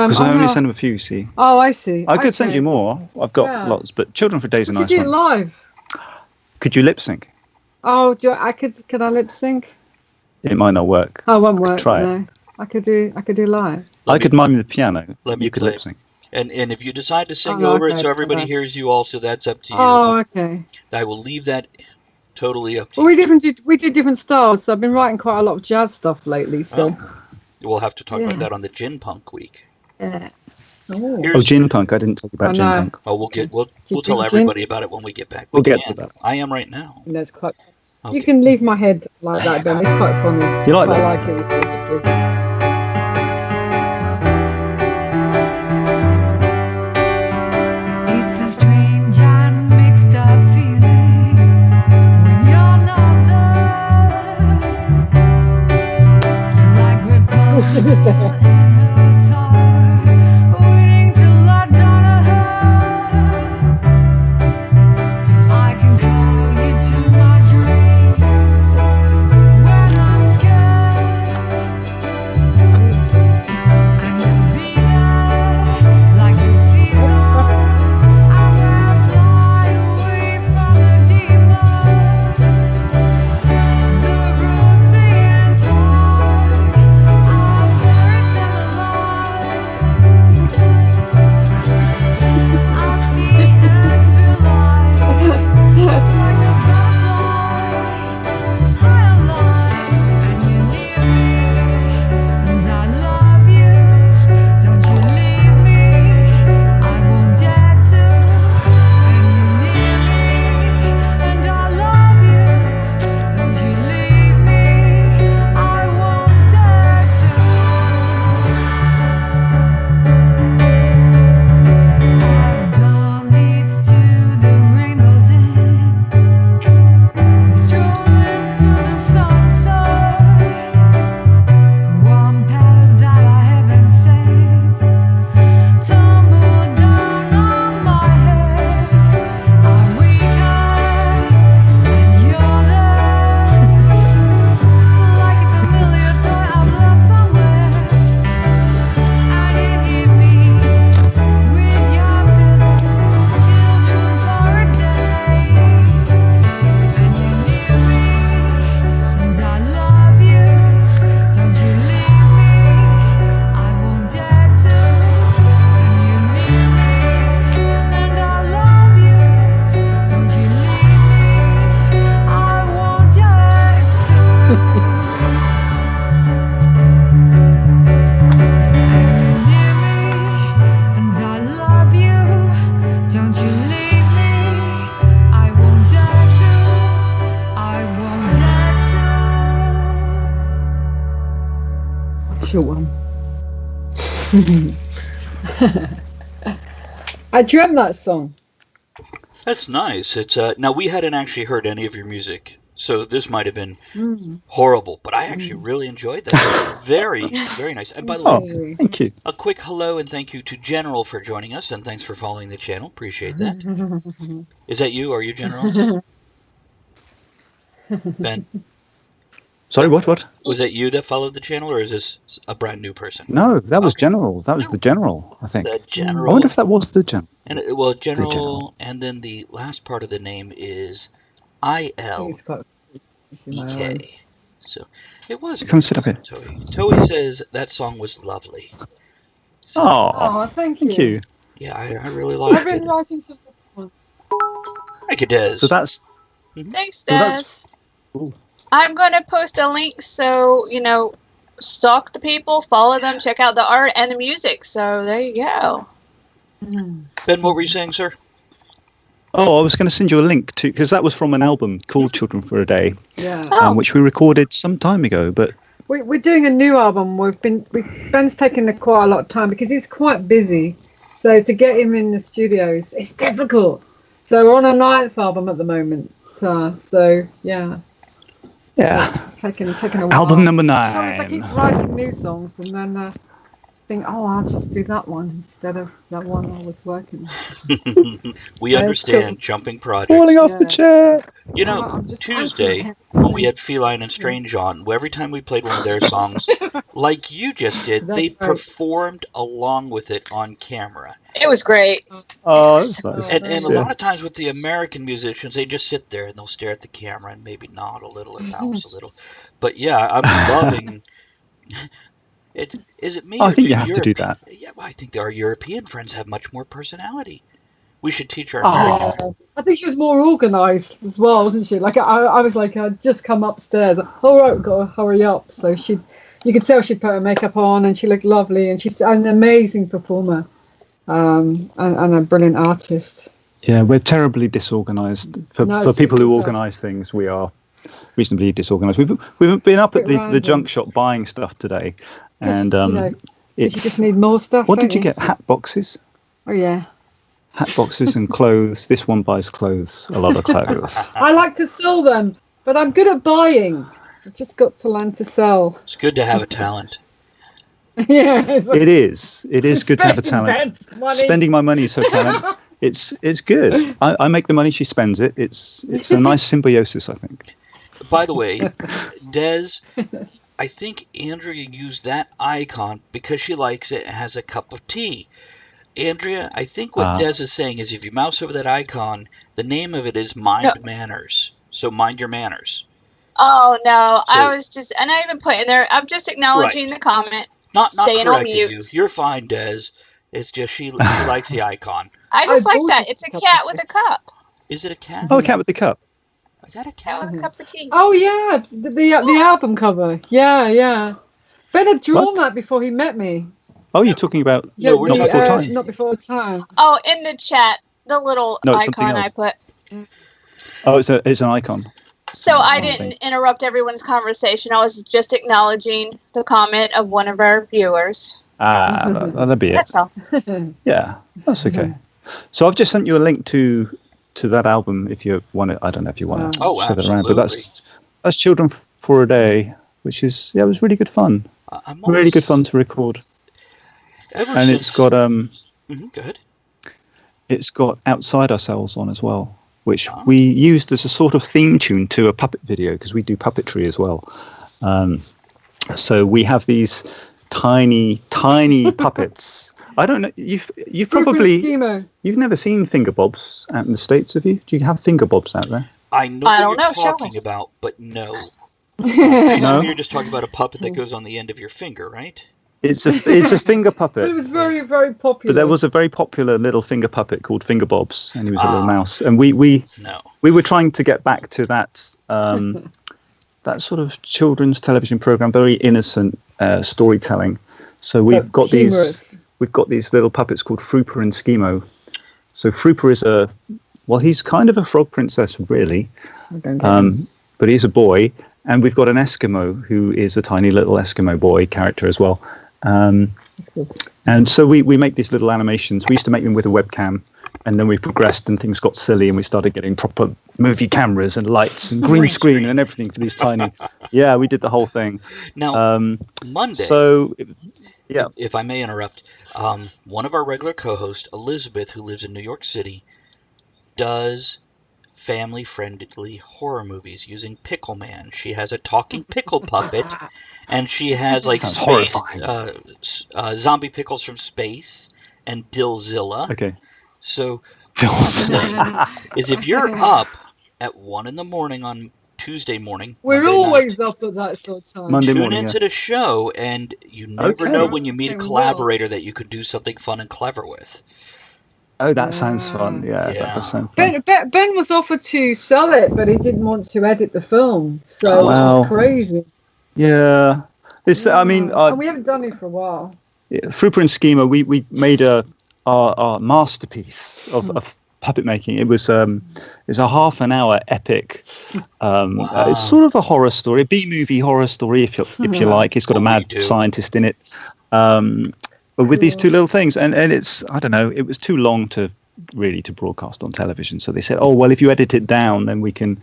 Because I I'm only not- send them a few, see. Oh, I see. I could send Okay. you more. I've got Yeah. lots, but Children for Days are We nice could do it one. live. Could you lip sync? Oh, could I lip sync? It might not work. Oh, it won't work. Try it. No. I could do live. I could mime the piano. let me You could play. lip sync. And if you decide to sing Oh, over it okay, so everybody okay. hears you also, that's up to you. Oh, okay. I will leave that totally up to Well, you. we do different styles. So I've been writing quite a lot of jazz stuff lately. So We'll have to talk about Yeah. that on the Gin Punk week. yeah. Oh, Here's- Gin Punk. I didn't talk about I Gin know. Punk. Oh, we'll you tell drink everybody about it when we get back. We'll We get can. to that. I am right now. That's quite. Okay. You can leave my head like that, Ben. It's quite funny. You like I that? like it. You just leave it. It's a strange and mixed up feeling when you're not there. Like Rapunzel in her tower, waiting till I done her. I can call you to my dreams when I'm scared. And you'll be there like the seasons. I will fly away from the demons. The roads they entwine. I'll burn them Short one. I dreamt that song. That's nice. It's now we hadn't actually heard any of your music, so this might have been Mm. horrible, but I actually really enjoyed that. Very, very nice. And by the way, Oh, thank you. a quick hello and thank you to General for joining us, and thanks for following the channel. Appreciate that. Is that you? Are you General? Ben, Sorry, what? was that you that followed the channel, or is this a brand new person? No, that was Okay. General. That was the General, I think. The I General. wonder if that was the General. And well, General, General. and then the last part of the name is I think ILEK. it's quite. It's in my eye. So it was. Come sit up here. Toey says that song was lovely. So, Oh, Oh, thank you. thank you. yeah, I really I've liked been it. writing some good ones. Thank you, Des. So that's Thanks, So that's- Des. Ooh. I'm going to post a link so, stalk the people, follow them, check out the art and the music. So there you go. Ben, what were you saying, sir? Oh, I was going to send you a link to, because that was from an album called Children for a Day, Yeah. Oh. which we recorded some time ago. But We're doing a new album. Ben's taken quite a lot of time because he's quite busy. So to get him in the studios, it's difficult. So we're on a 9th album at the moment. So yeah, yeah, it's taken a while. album number Sometimes I keep 9. writing new songs and then think, oh, I'll just do that one instead of that one I was working on. We That's understand cool. jumping project. Falling off the Yeah. chair. You know, I'm just Tuesday, when we had Feline and Strange on, every time we played one of their songs, like you just did, That's they right. performed along with it on camera. It was great. Oh, that's nice. And a Yeah. lot of times with the American musicians, they just sit there and they'll stare at the camera and maybe nod a little or bounce a little. But yeah, I'm loving. Is it me? I or think do you have to do Europe- that. Yeah, well, I think our European friends have much more personality. We should teach our Americans. Oh, I think she was more organised as well, wasn't she? Like I was like, I'd just come upstairs. All right, gotta hurry up. So you could tell she'd put her makeup on and she looked lovely and she's an amazing performer, and a brilliant artist. yeah, we're terribly disorganised. For No, for it's people who good organise things, we are reasonably disorganised. We've been up at Bit the random. junk shop buying stuff today, and You it's. just need more stuff. What don't did you get? Hat boxes. Oh yeah. Hat boxes and clothes. This one buys clothes, a lot of clothes. I like to sell them, but I'm good at buying. I've just got to learn to sell. It's good to have a talent. Yeah. It's like It is. It is good to have a spending talent. Ben's money. Spending my money is her talent. It's good. I make the money, she spends it. It's a nice symbiosis, I think. By the way, Des, I think Andrea used that icon because she likes it and has a cup of tea. Andrea, I think what Des is saying is if you mouse over that icon, the name of it is Mind Manners. So mind your manners. Oh, no. I So- was just, and I even put in there, I'm just acknowledging the comment. Not Staying on correcting you. mute. You're fine, Des. It's just she likes the icon. I just I like bought that. it It's a a cat couple with a cup. Is it a cat? Oh, a cat with the cup. Is that a Cat cat? with a cup for tea. Oh yeah, the album cover. Yeah. Ben had drawn What? that before he met me. Oh, you're talking about Yeah, No, we're Not Before Time. Not before time. Oh, in the chat, the little No, it's something icon I else. put. Oh, it's an icon. So I Oh, didn't thanks. interrupt everyone's conversation. I was just acknowledging the comment of one of our viewers. That'd be it. That's all. Yeah, that's okay. So I've just sent you a link to that album if you want it. I don't know if you want to Oh, share that around, but absolutely. that's Children for a Day, which is it was really good fun. I'm Really always- good fun to record, Ever and since, it's got Go ahead. it's got Outside Ourselves on as well, which Oh. we used as a sort of theme tune to a puppet video because we do puppetry as well. So we have these tiny puppets. I don't know. You've probably Schemo. you've never seen finger bobs out in the States, have you? Do you have finger bobs out there? I know I what don't know, you're show talking us. about, but no. No? You're just talking about a puppet that goes on the end of your finger, right? It's a finger But puppet. it was very, very popular. But there was a very popular little finger puppet called Finger Bobs, and he was a little Ah. mouse. And we No. were trying to get back to that that sort of children's television program, very innocent storytelling. So we've got humorous. these little puppets called Frooper and Schemo. So Frooper is he's kind of a frog princess, really, I don't get it. but he's a boy, and we've got an Eskimo who is a tiny little Eskimo boy character as well. That's good. And so we make these little animations. We used to make them with a webcam, and then we progressed and things got silly and we started getting proper movie cameras and lights and green screen and everything for these tiny. Yeah, we did the whole thing. Now, Monday. So, yeah. If I may interrupt, one of our regular co-hosts, Elizabeth, who lives in New York City, does family-friendly horror movies using Pickle Man. She has a talking pickle puppet, and she has like Sounds horrifying. zombie pickles from space and Dillzilla. Okay. So is if you're up at 1 a.m. on Tuesday morning, We're Monday night, always up at that sort of time. Monday tune morning, into the show, and you never Okay. know when you meet a It will. collaborator that you could do something fun and clever with. Oh, that sounds fun. Yeah, Yeah. that does sound fun. Ben was offered to sell it, but he didn't want to edit the film. So it Wow. was crazy. Yeah. I mean, And we haven't done it for a while. Fruper and Schema, we made our masterpiece of puppet making. It was a half an hour epic. It's sort of a horror story, a B-movie horror story, if you like. It's got a mad we do. scientist in it, but with these two little things, and it's, I don't know, it was too long to broadcast on television. So they said, oh well, if you edit it down, then we can.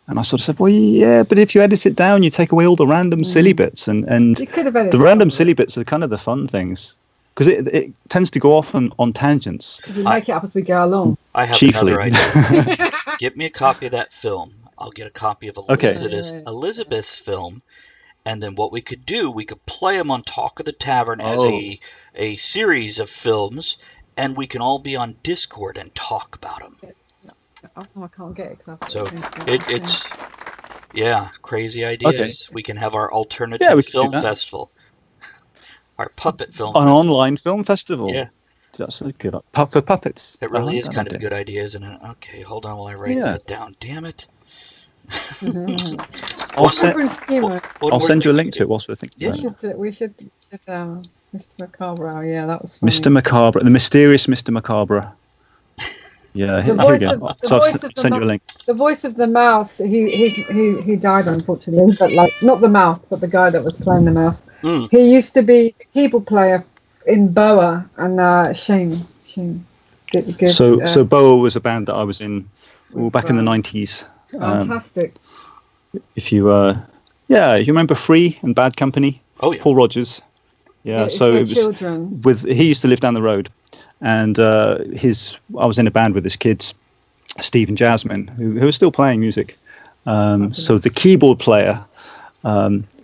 And I sort of said, well, yeah, but if you edit it down, you take away all the random silly bits, and You could have edited the it random out. silly bits are kind of the fun things, because it tends to go off on tangents. We make it up as we go along. I have Chiefly. another idea. Get me a copy of that film. I'll get a copy of Okay. Elizabeth's film, and then what we could do, we could play them on Talk of the Tavern as Oh. a series of films, and we can all be on Discord and talk about them. Oh, I can't get it. 'Cause I've got So things to it's crazy ideas. Okay. We can have our alternative Yeah, we can do film that. festival, our puppet film. An online film festival. Yeah. That's a good for puppets. It I really like is that kind of a idea. good idea, isn't it? Okay, hold on while I write Yeah. that down. Damn it. I'll send Different schema. What I'll more send do you a we link do? to it whilst we're thinking Yeah. about it. We should Mr. Macabre. Oh, yeah, that was funny. Mr. Macabre, the mysterious Mr. Macabre. Yeah, The here we voice go. of- the So voice I've of the sent you a ma- link. The voice of the mouse. He died unfortunately, but like not the mouse, but the guy that was playing the mouse. Mm. He used to be the keyboard player in Boa and Shane. So Boa was a band that I was in back in the 90s. Fantastic. If you you remember Free and Bad Company? Oh yeah. Paul Rogers. Yeah, It's so their it was children. he used to live down the road, and I was in a band with his kids, Steve and Jasmine, who are still playing music. So the keyboard player,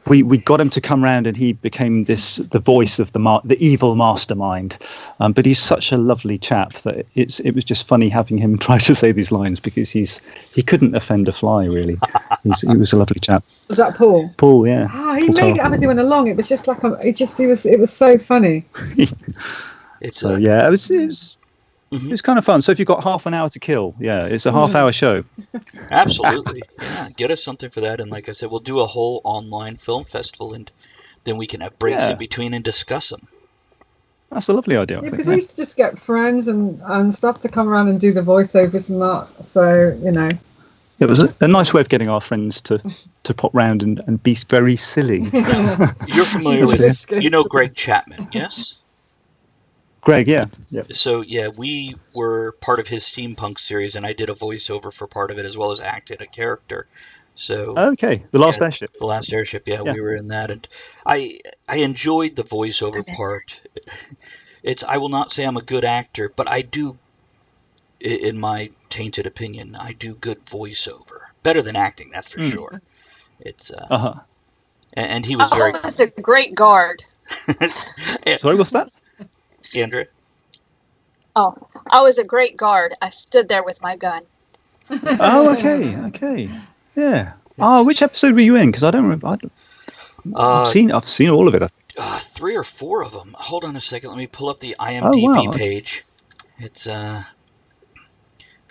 we got him to come round, and he became the voice of the evil mastermind. But he's such a lovely chap that it was just funny having him try to say these lines, because he couldn't offend a fly really. He was a lovely chap. Was that Paul? Paul, yeah. Oh, he Paul made it Tarr. up as he went along. It was just like it was so funny. It's So yeah, it was Mhm. it was kind of fun. So if you've got half an hour to kill, yeah, it's a half-hour show. absolutely. Yeah, get us something for that, and like I said, we'll do a whole online film festival, and then we can have breaks Yeah. in between and discuss them. That's a lovely idea. I Yeah, think. because we used to just get friends and stuff to come around and do the voiceovers and that. So It was a nice way of getting our friends to pop round and be very silly. You're familiar with, Greg Chapman, yes? Greg, yeah. So yeah, we were part of his Steampunk series, and I did a voiceover for part of it as well as acted a character. So Okay, The Last Yeah. Airship. The Last Airship, yeah, Yeah. we were in that, and I enjoyed the voiceover part. I will not say I'm a good actor, but I do, in my tainted opinion, I do good voiceover. Better than acting, that's for sure. It's Uh-huh. and he was very That's a great guard. Sorry, what's that? Andrea. Oh, I was a great guard. I stood there with my gun. Oh, okay. Yeah. Oh, which episode were you in? Because I don't remember. I've seen all of it. 3 or 4 of them. Hold on a second. Let me pull up the IMDb wow. page. It's if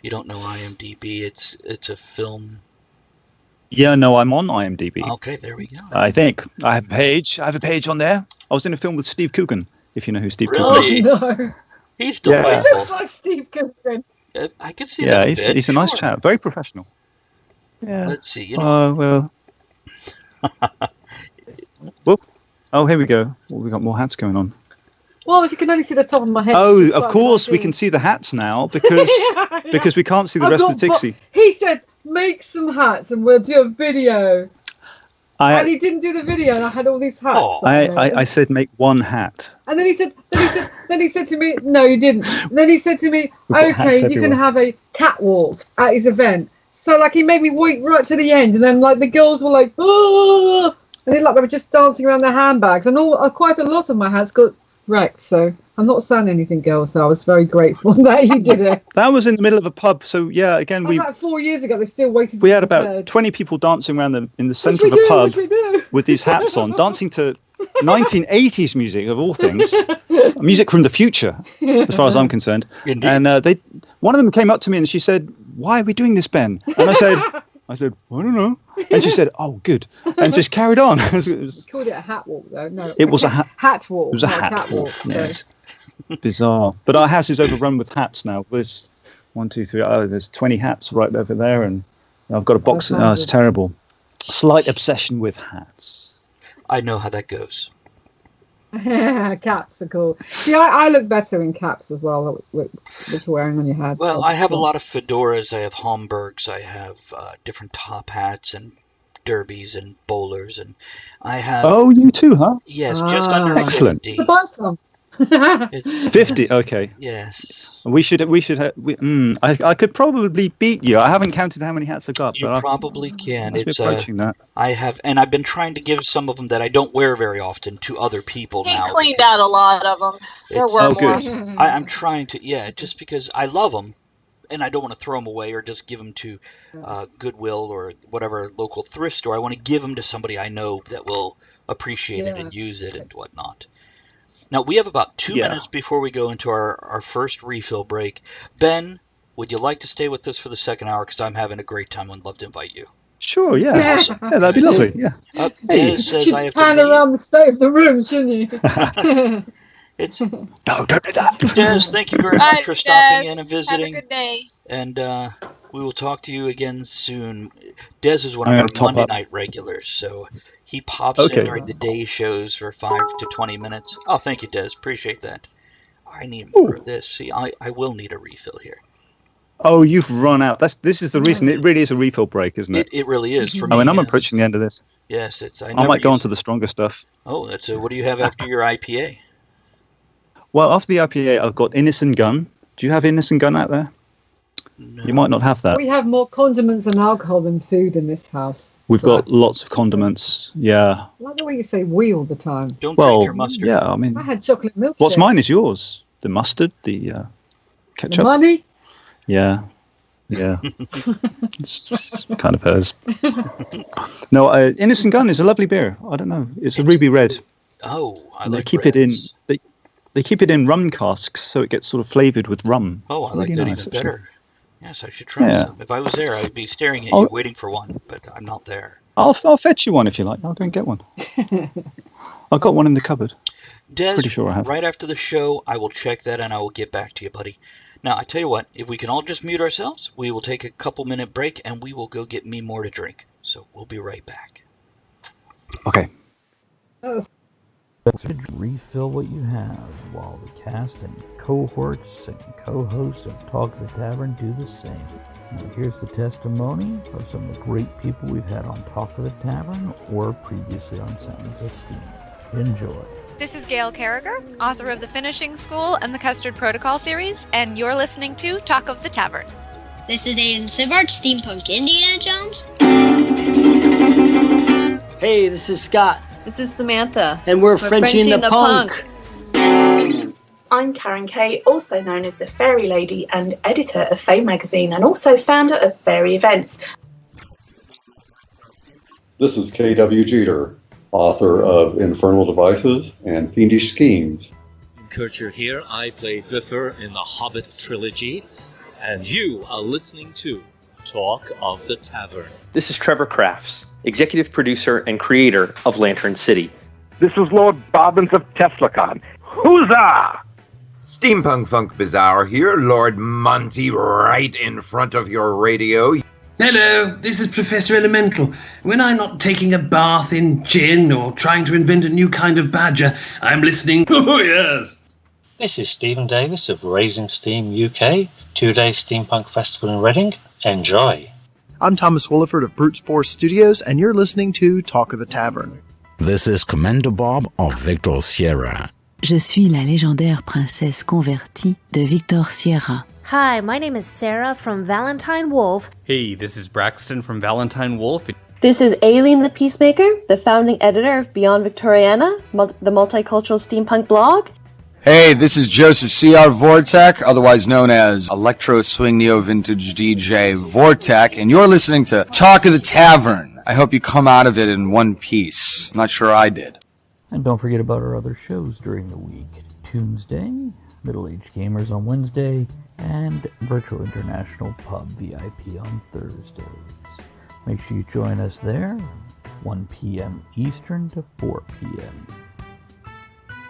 you don't know IMDb, it's a film. Yeah, no, I'm on IMDb. Okay, there we go. I think I have a page. I have a page on there. I was in a film with Steve Coogan, if you know who Steve Really? Coogan is. Oh no, He's Yeah. he delightful. looks like Steve Coogan. I can see Yeah, that. he's a nice Sure. chap, very professional. Yeah. Let's see. You know, Well, Whoop. Oh, here we go. Well, we got more hats going on. Well, if you can only see the top of my head. Oh, it's of quite course, we nice. can see the hats now because Yeah. because we can't see the I've rest got of Tixie. He said, make some hats and we'll do a video. And I, he didn't do the video, and I had all these hats. Oh. I said make one hat. And then he said to me, no, you didn't. And then he said to me, We've got hats okay, you can everywhere. have a catwalk at his event. So like he made me wait right to the end, and then like the girls were like, oh, and they were just dancing around their handbags, and quite a lot of my hats got wrecked. So I'm not saying anything, girls. So I was very grateful that you did it. That was in the middle of a pub. So yeah, again That was like 4 years ago. They still waited. we had about 20 people dancing around in the centre of a pub with these hats on, dancing to 1980s music of all things, music from the future, as far as I'm concerned. Indeed. And one of them came up to me and she said, "Why are we doing this, Ben?" And I said, "I don't know." And she said, "Oh, good," and just carried on. It was, Called it a hat walk, though. No, it was a hat. hat walk. It was a not hat catwalk, walk. so. Yes. Bizarre. But our house is overrun with hats now. There's 1, 2, 3. Oh, there's 20 hats right over there, and I've got a box. Oh, it's terrible. Slight obsession with hats. I know how that goes. Caps are cool. See, I look better in caps as well, which you're wearing on your head. Well, I have a lot of fedoras. I have Homburgs. I have different top hats and derbies and bowlers, and I have. Oh, you too, huh? Yes, just under Excellent. 50. To buy some. It's, 50. Okay. yes. We should. I could probably beat you. I haven't counted how many hats I got, You but probably can. I must be It's approaching that. I have, and I've been trying to give some of them that I don't wear very often to other people He now. cleaned out a lot of them. There It's- were Oh, more. good. I'm trying to, just because I love them, and I don't want to throw them away or just give them to Goodwill or whatever local thrift store. I want to give them to somebody I know that will appreciate it and use it and whatnot. Now, we have about 2 minutes before we go into our first refill break. Ben, would you like to stay with us for the second hour? Because I'm having a great time and would love to invite you. Sure. Yeah. Yeah, that'd be lovely. Yeah. Hey. Des says You'd I have pan to leave. around the state of the room, shouldn't you? It's No, don't do that. Des, thank you very Bye, much for stopping Des. in and Have a visiting. good day. And we will talk to you again soon. Des is one I'm of gonna our top Monday up. night regulars, so he pops Okay. in during the day shows for 5 to 20 minutes. Oh, thank you, Des. Appreciate that. I need more of this. See, I will need a refill here. Oh, you've run out. This is the reason. It really is a refill break, isn't it? It really is for me. I mean, I'm yes. approaching the end of this. Yes, it's. I might go on to the stronger stuff. Oh, that's what do you have after your IPA? Well, after the IPA, I've got Innocent Gun. Do you have Innocent Gun out there? No. You might not have that. We have more condiments and alcohol than food in this house. We've got lots of condiments. Yeah. I like the way you say "we" all the time. Don't drink Well, your mustard. yeah. I mean, I had chocolate milkshake. what's mine is yours. The mustard, the The ketchup. money. Yeah. Yeah. it's kind of hers. No, Innocent Gun is a lovely beer. I don't know. It's a ruby red. Oh, I And they like keep it in. reds. They keep it in rum casks, so it gets sort of flavoured with rum. Oh, I It's like really that nice, even actually. better. Yes, I should try Yeah. some. If I was there, I'd be staring at Oh. you, waiting for one, but I'm not there. I'll fetch you one if you like. I'll go and get one. I've got one in the cupboard. Des, Pretty sure I have. right after the show, I will check that and I will get back to you, buddy. Now, I tell you what, if we can all just mute ourselves, we will take a couple-minute break and we will go get me more to drink. So we'll be right back. Okay. Refill what you have while the cast and cohorts and co-hosts of Talk of the Tavern do the same. Now here's the testimony of some of the great people we've had on Talk of the Tavern or previously on Sounds of Steam. Enjoy. This is Gail Carragher, author of The Finishing School and the Custard Protocol series, and you're listening to Talk of the Tavern. This is Aiden Sivart, Steampunk Indiana Jones. Hey, this is Scott, This is Samantha. and we're Frenchie and the Punk. I'm Karen Kay, also known as the Fairy Lady and editor of Fae magazine and also founder of Fairy Events. This is K.W. Jeter, author of Infernal Devices and Fiendish Schemes. Kircher here. I play Bifur in the Hobbit trilogy, and you are listening to Talk of the Tavern. This is Trevor Crafts, executive producer and creator of Lantern City. This is Lord Bobbins of Teslacon. Huzzah! Steampunk Funk Bizarre here, Lord Monty right in front of your radio. Hello, this is Professor Elemental. When I'm not taking a bath in gin or trying to invent a new kind of badger, I'm listening. Oh, yes. This is Stephen Davis of Raising Steam UK, 2-day Steampunk Festival in Reading. Enjoy. I'm Thomas Williford of Brute Force Studios, and you're listening to Talk of the Tavern. This is Commander Bob of Victor Sierra. Je suis la légendaire princesse convertie de Victor Sierra. Hi, my name is Sarah from Valentine Wolf. Hey, this is Braxton from Valentine Wolf. This is Aileen the Peacemaker, the founding editor of Beyond Victoriana, the multicultural steampunk blog. Hey, this is Joseph C.R. Vortek, otherwise known as Electro Swing Neo Vintage DJ Vortek, and you're listening to Talk of the Tavern. I hope you come out of it in one piece. I'm not sure I did. And don't forget about our other shows during the week. Tuesday, Middle-Aged Gamers on Wednesday, and Virtual International Pub VIP on Thursdays. Make sure you join us there, 1 p.m. Eastern to 4 p.m.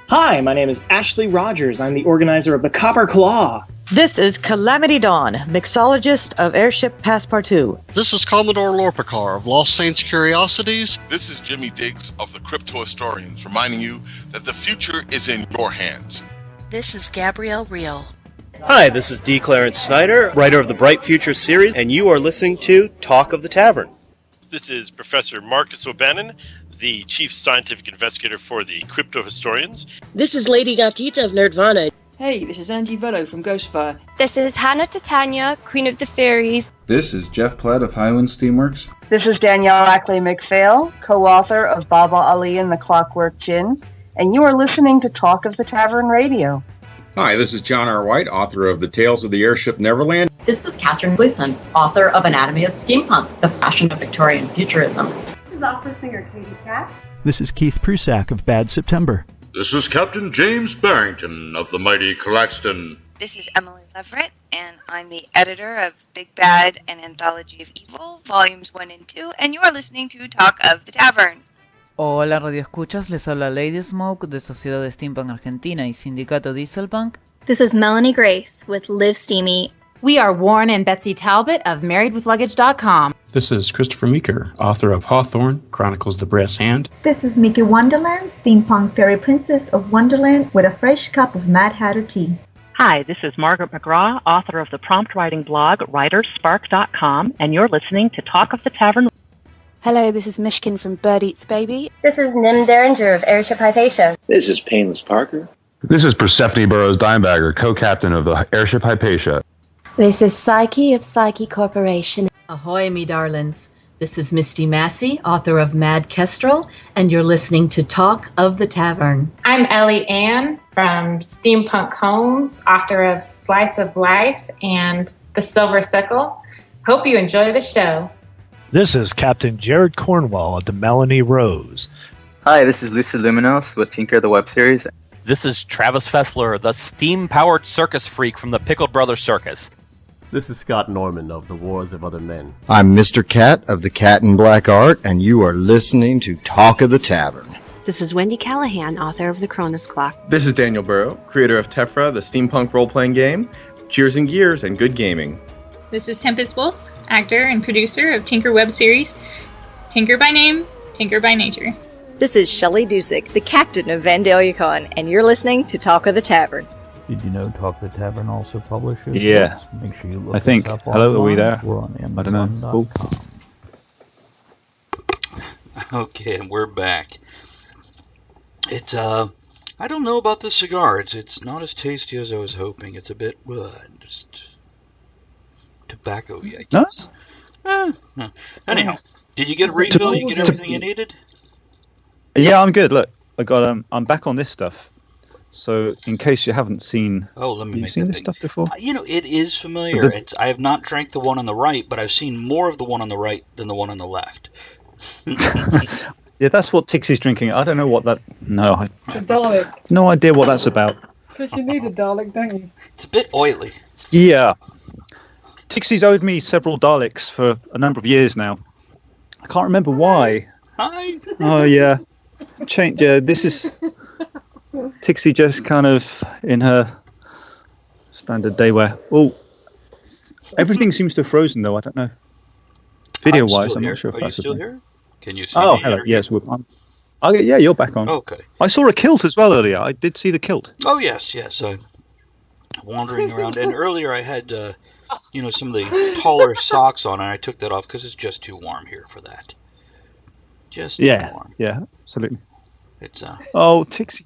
Hi, my name is Ashley Rogers. I'm the organizer of the Copper Claw. This is Calamity Dawn, mixologist of Airship Passepartout. This is Commodore Lorpicar of Lost Saints Curiosities. This is Jimmy Diggs of the Crypto Historians, reminding you that the future is in your hands. This is Gabrielle Reel. Hi, this is D. Clarence Snyder, writer of the Bright Future series, and you are listening to Talk of the Tavern. This is Professor Marcus O'Bannon, the Chief Scientific Investigator for the Crypto Historians. This is Lady Gatita of Nerdvana. Hey, this is Angie Vello from Ghostfire. This is Hannah Titania, Queen of the Fairies. This is Jeff Platt of Highland Steamworks. This is Danielle Ackley McPhail, co-author of Baba Ali and the Clockwork Gin, and you are listening to Talk of the Tavern Radio. Hi, this is John R. White, author of The Tales of the Airship Neverland. This is Catherine Gleason, author of Anatomy of Steampunk, The Fashion of Victorian Futurism. This is opera singer Katie Cat. This is Keith Prusak of Bad September. This is Captain James Barrington of the mighty Claxton. This is Emily Leverett, and I'm the editor of Big Bad and Anthology of Evil, Volumes 1 and 2, and you're listening to Talk of the Tavern. Hola Radio Escuchas, les habla Lady Smoke de Sociedad de Steampunk Argentina y Sindicato Dieselpunk. This is Melanie Grace with Live Steamy. We are Warren and Betsy Talbot of MarriedWithLuggage.com. This is Christopher Meeker, author of Hawthorne, Chronicles of the Brass Hand. This is Mickey Wonderland, Steampunk Fairy Princess of Wonderland with a fresh cup of Mad Hatter tea. Hi, this is Margaret McGraw, author of the prompt writing blog WritersSpark.com, and you're listening to Talk of the Tavern. Hello, this is Mishkin from Bird Eats Baby. This is Nim Derringer of Airship Hypatia. This is Painless Parker. This is Persephone Burroughs Dimebagger, co-captain of the Airship Hypatia. This is Psyche of Psyche Corporation. Ahoy, me darlings. This is Misty Massey, author of Mad Kestrel, and you're listening to Talk of the Tavern. I'm Ellie Ann from Steampunk Homes, author of Slice of Life and The Silver Sickle. Hope you enjoy the show. This is Captain Jared Cornwall of the Melanie Rose. Hi, this is Lucy Luminos with Tinker the Web Series. This is Travis Fessler, the steam-powered circus freak from the Pickled Brothers Circus. This is Scott Norman of The Wars of Other Men. I'm Mr. Cat of the Cat in Black Art, and you are listening to Talk of the Tavern. This is Wendy Callahan, author of The Cronus Clock. This is Daniel Burrow, creator of Tefra, the steampunk role-playing game. Cheers and gears and good gaming. This is Tempest Wolf, actor and producer of Tinker Web Series. Tinker by name, Tinker by nature. This is Shelley Dusick, the captain of Vandalia and you're listening to Talk of the Tavern. Did you know Talk of the Tavern also publishes? Yeah. Books? Make sure you look I think. us up Hello, online. are we there? We're on Amazon. I don't know. Cool. Okay, and we're back. It's I don't know about this cigar. It's not as tasty as I was hoping. It's a bit just tobacco-y, I guess. No. Anyhow, did you get a refill? You get everything you needed? Yeah, I'm good. Look, I got I'm back on this stuff. So, in case you haven't seen, let me have you seen this stuff before? It is familiar. I have not drank the one on the right, but I've seen more of the one on the right than the one on the left. Yeah, that's what Tixie's drinking. I don't know what that. No, It's a Dalek. no idea what that's about. Because you need a Dalek, don't you? It's a bit oily. Yeah, Tixie's owed me several Daleks for a number of years now. I can't remember why. Hi. Oh yeah, change. Yeah, this is Tixie just kind of in her standard day wear. Oh, everything seems to have frozen though. I don't know. Video-wise, I'm not sure if Are that's you a still thing. here? Can you see Oh, me? hello. Yes, yeah, you're back on. Okay. I saw a kilt as well earlier. I did see the kilt. Oh, yes. I'm wandering around. And earlier I had, some of the taller socks on, and I took that off because it's just too warm here for that. Just too warm. Yeah, absolutely. It's Oh, Tixie.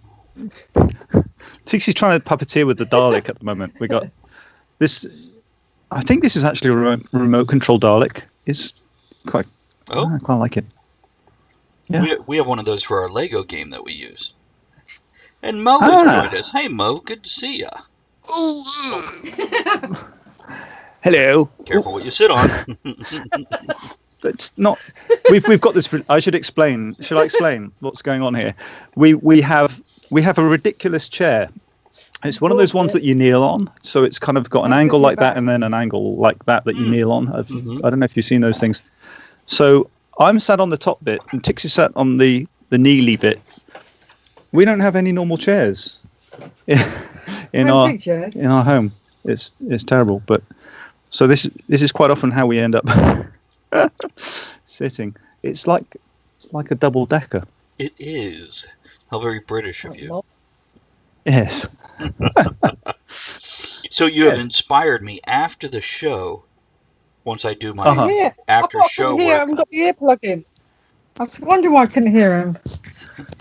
Tixie's trying to puppeteer with the Dalek at the moment. We got this. I think this is actually a remote control Dalek. It's quite. I quite like it. Yeah. We have one of those for our Lego game that we use. And Mo is joined us. Hey, Mo, good to see ya. Hello. Careful what you sit on. It's not. We've got this. I should explain. Should I explain what's going on here? We have a ridiculous chair. It's one of those ones that you kneel on. So it's kind of got an angle like that and then an angle like that you kneel on. I don't know if you've seen those things. So I'm sat on the top bit and Tixie sat on the kneely bit. We don't have any normal chairs in our home. It's terrible. But so this is quite often how we end up sitting. It's like a double decker. It is. How very British of you. Yes. So you have inspired me after the show. Once I do my after show work. I haven't got the earplug in. I was wondering why I couldn't hear him.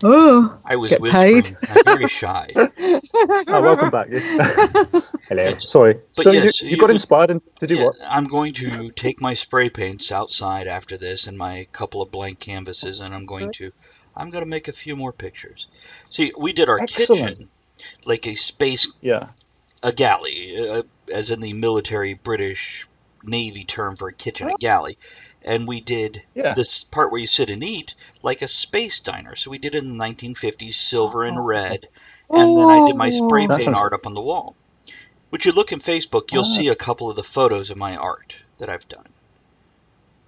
Oh, I was get paid. I'm very shy. Welcome back. Yes. Hello. Sorry. But so yes, you got inspired to do what? I'm going to take my spray paints outside after this and my couple of blank canvases, and I'm going to make a few more pictures. See, we did our kitchen like a space, a galley, as in the military British Navy term for a kitchen, a galley. And we did this part where you sit and eat like a space diner. So we did it in the 1950s, silver and red. And then I did my spray paint art up on the wall. Which you look in Facebook, you'll see a couple of the photos of my art that I've done.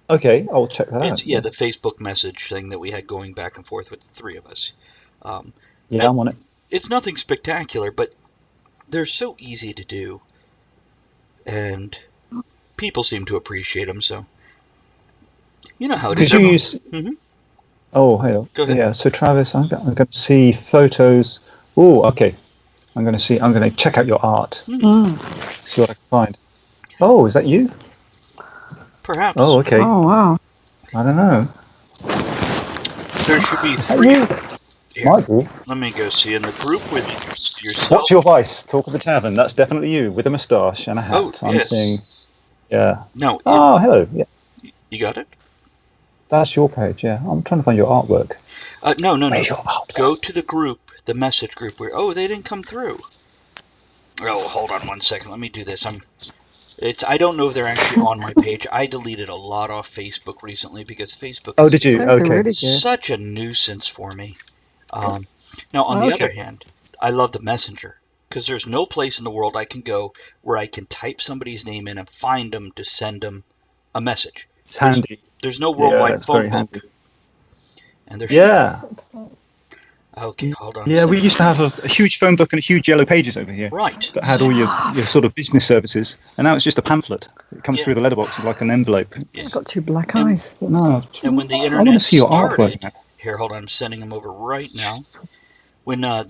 Okay, I'll check that out. Yeah, the Facebook message thing that we had going back and forth with the three of us. I'm on it. It's nothing spectacular, but they're so easy to do. And people seem to appreciate them, so... You know how it is. Could you use... Oh, hey. Go ahead. Yeah, so Travis, I'm going to see photos. Oh, okay. I'm going to check out your art. See what I can find. Oh, is that you? Perhaps. Oh, okay. Oh, wow. I don't know. There should be three. Here, might be. let me go see in the group with yourself. What's your voice? Talk of the Tavern. That's definitely you with a moustache and a hat. I'm seeing. Yeah. No. Oh, hello. Yeah. You got it? That's your page, yeah. I'm trying to find your artwork. No. Go to the group, the message group where. Oh, they didn't come through. Oh, hold on 1 second. Let me do this. I don't know if they're actually on my page. I deleted a lot off Facebook recently because Facebook. Oh, did you? Okay. Such a nuisance for me. Now, on the other hand, I love the Messenger because there's no place in the world I can go where I can type somebody's name in and find them to send them a message. It's handy. There's no worldwide phone book. And there's Okay, hold on. Yeah, we used to have a huge phone book and a huge yellow pages over here. Right. That had all your sort of business services. And now it's just a pamphlet. It comes through the letterbox like an envelope. It's got two black eyes. No. And when the internet I want to see your started, artwork. Here, hold on. I'm sending them over right now. When the